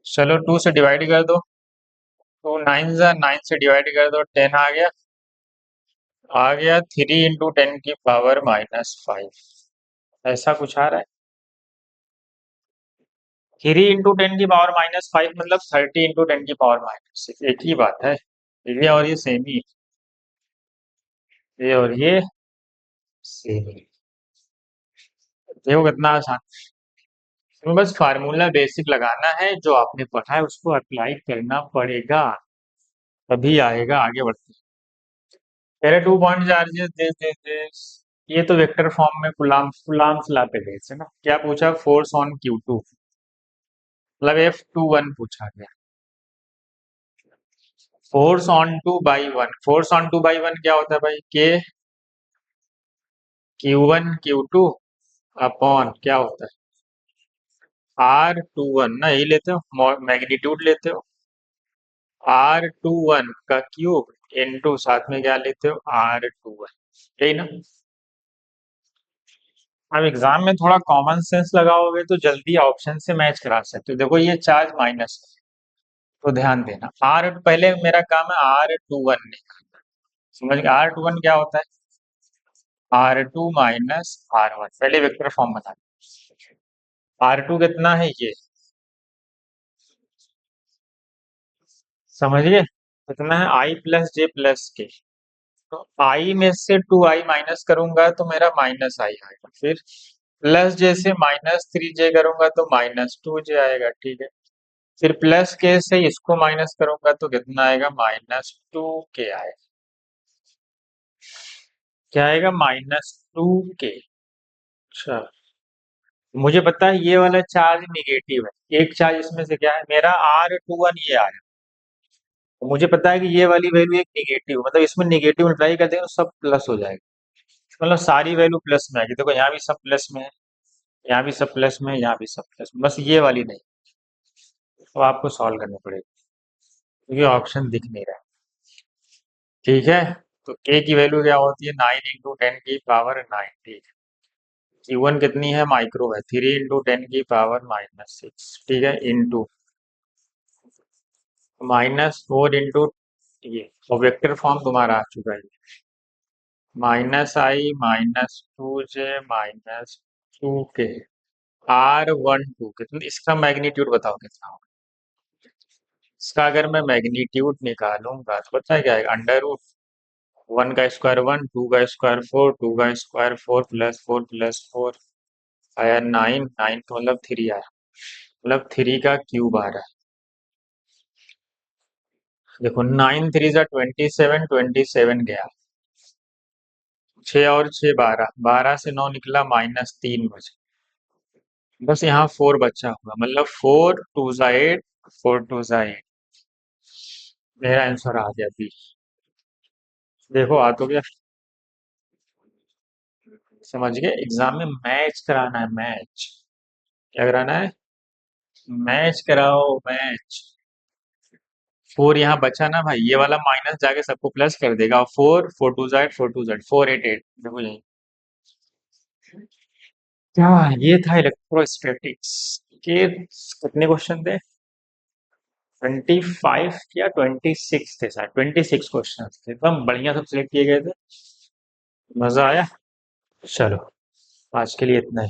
चलो 2 से डिवाइड कर दो, 9 से डिवाइड कर दो 10 आ गया 3 × 10⁻⁻5, ऐसा कुछ आ रहा है, 3 × 10⁻⁻5 मतलब 30 × 10⁻⁻6, एक ही बात है, ये और ये सेम ही, ये और ये सेम ही, देखो कितना आसान, इसमें बस फार्मूला बेसिक लगाना है, जो आपने पढ़ा है उसको अप्लाई करना पड़ेगा, तभी आएगा, आगे बढ़ते हैं। कह रहे 2 पॉइंट चार्जेस दिस। ये तो वेक्टर फॉर्म में कुलाम्स ला पे गए थे ना। क्या पूछा? फोर्स ऑन Q2, मतलब F21 पूछा गया। Force on two by one क्या होता है भाई? के Q1 Q2 अपॉन क्या होता है? R21 ना, यही लेते हो, मैग्नीट्यूड लेते हो। R21 का क्यूब इंटू साथ में क्या लेते हो? R21, यही ना। अब एग्जाम में थोड़ा कॉमन सेंस लगाओगे तो जल्दी ऑप्शन से मैच करा सकते हो। देखो ये चार्ज माइनस है, तो ध्यान देना। आर पहले मेरा काम है R21 निकालना। समझ गए? R21 क्या होता है? R2 - R1। पहले वेक्टर फॉर्म बता। R2 कितना है ये? समझ गए? कितना है? I+J+K। तो I में से 2I माइनस करूंगा तो मेरा -I आएगा। फिर प्लस जे से -3J करूंगा तो -2J आएगा। ठीक है। फिर प्लस के से इसको माइनस करूंगा तो कितना आएगा? -2K आएगा। क्या आएगा? -2K। अच्छा, मुझे पता है ये वाला चार्ज निगेटिव है। एक चार्ज इसमें से क्या है मेरा? R21 ये आ रहा है। तो मुझे पता है कि ये वाली वैल्यू एक निगेटिव, मतलब इसमें निगेटिव मल्टीप्लाई कर देंगे तो सब प्लस हो जाएगा। मतलब सारी वैल्यू प्लस में आएगी। देखो यहाँ भी सब प्लस में है, यहाँ भी सब प्लस में है, यहाँ भी सब प्लस में, बस ये वाली नहीं। तो आपको सॉल्व करनी पड़ेगी क्योंकि ऑप्शन दिख नहीं रहा है। ठीक है। तो k की वैल्यू क्या होती है? 9 × 10⁻⁹। ठीक है। Q1 कितनी है? माइक्रो है। 3 × 10⁻⁻⁶। ठीक है, इंटू -4 इंटू ये, और वेक्टर फॉर्म तुम्हारा आ चुका है। -I -2J -2K R12 कितना? इसका मैग्नीट्यूड बताओ कितना होगा? इसका अगर मैं मैग्नीट्यूड निकालूंगा तो पता है क्या आएगा? √1 का स्क्वायर 1, 2 का स्क्वायर 4, 2 का स्क्वायर 4 + 4 + 4 आया 9। 9 तो मतलब 3 आया, मतलब 3 का क्यूब आ रहा है। देखो 9 3 ज़ा 27, 27 गया, 6 और 6 12, 12 से 9 निकला -3 बचे। बस यहाँ 4 बचा हुआ, मतलब 4 2 ज़ा 8, 4 2 ज़ा 8। मेरा आंसर आ गया बी। देखो आ तो गया। समझ गए? एग्जाम में मैच कराना है, मैच। क्या कराना है? मैच कराओ, मैच। 4 यहाँ बचा ना भाई, ये वाला माइनस जाके सबको प्लस कर देगा। 4 4 2 ज़ा 8, 4 2 ज़ा 8, 4 8 8। देखो यही क्या, ये था इलेक्ट्रोस्टैटिक्स के कितने क्वेश्चन थे? 25 या 26 थे शायद, 26 क्वेश्चन थे। एकदम बढ़िया सब सिलेक्ट किए गए थे। मजा आया। चलो, आज के लिए इतना ही।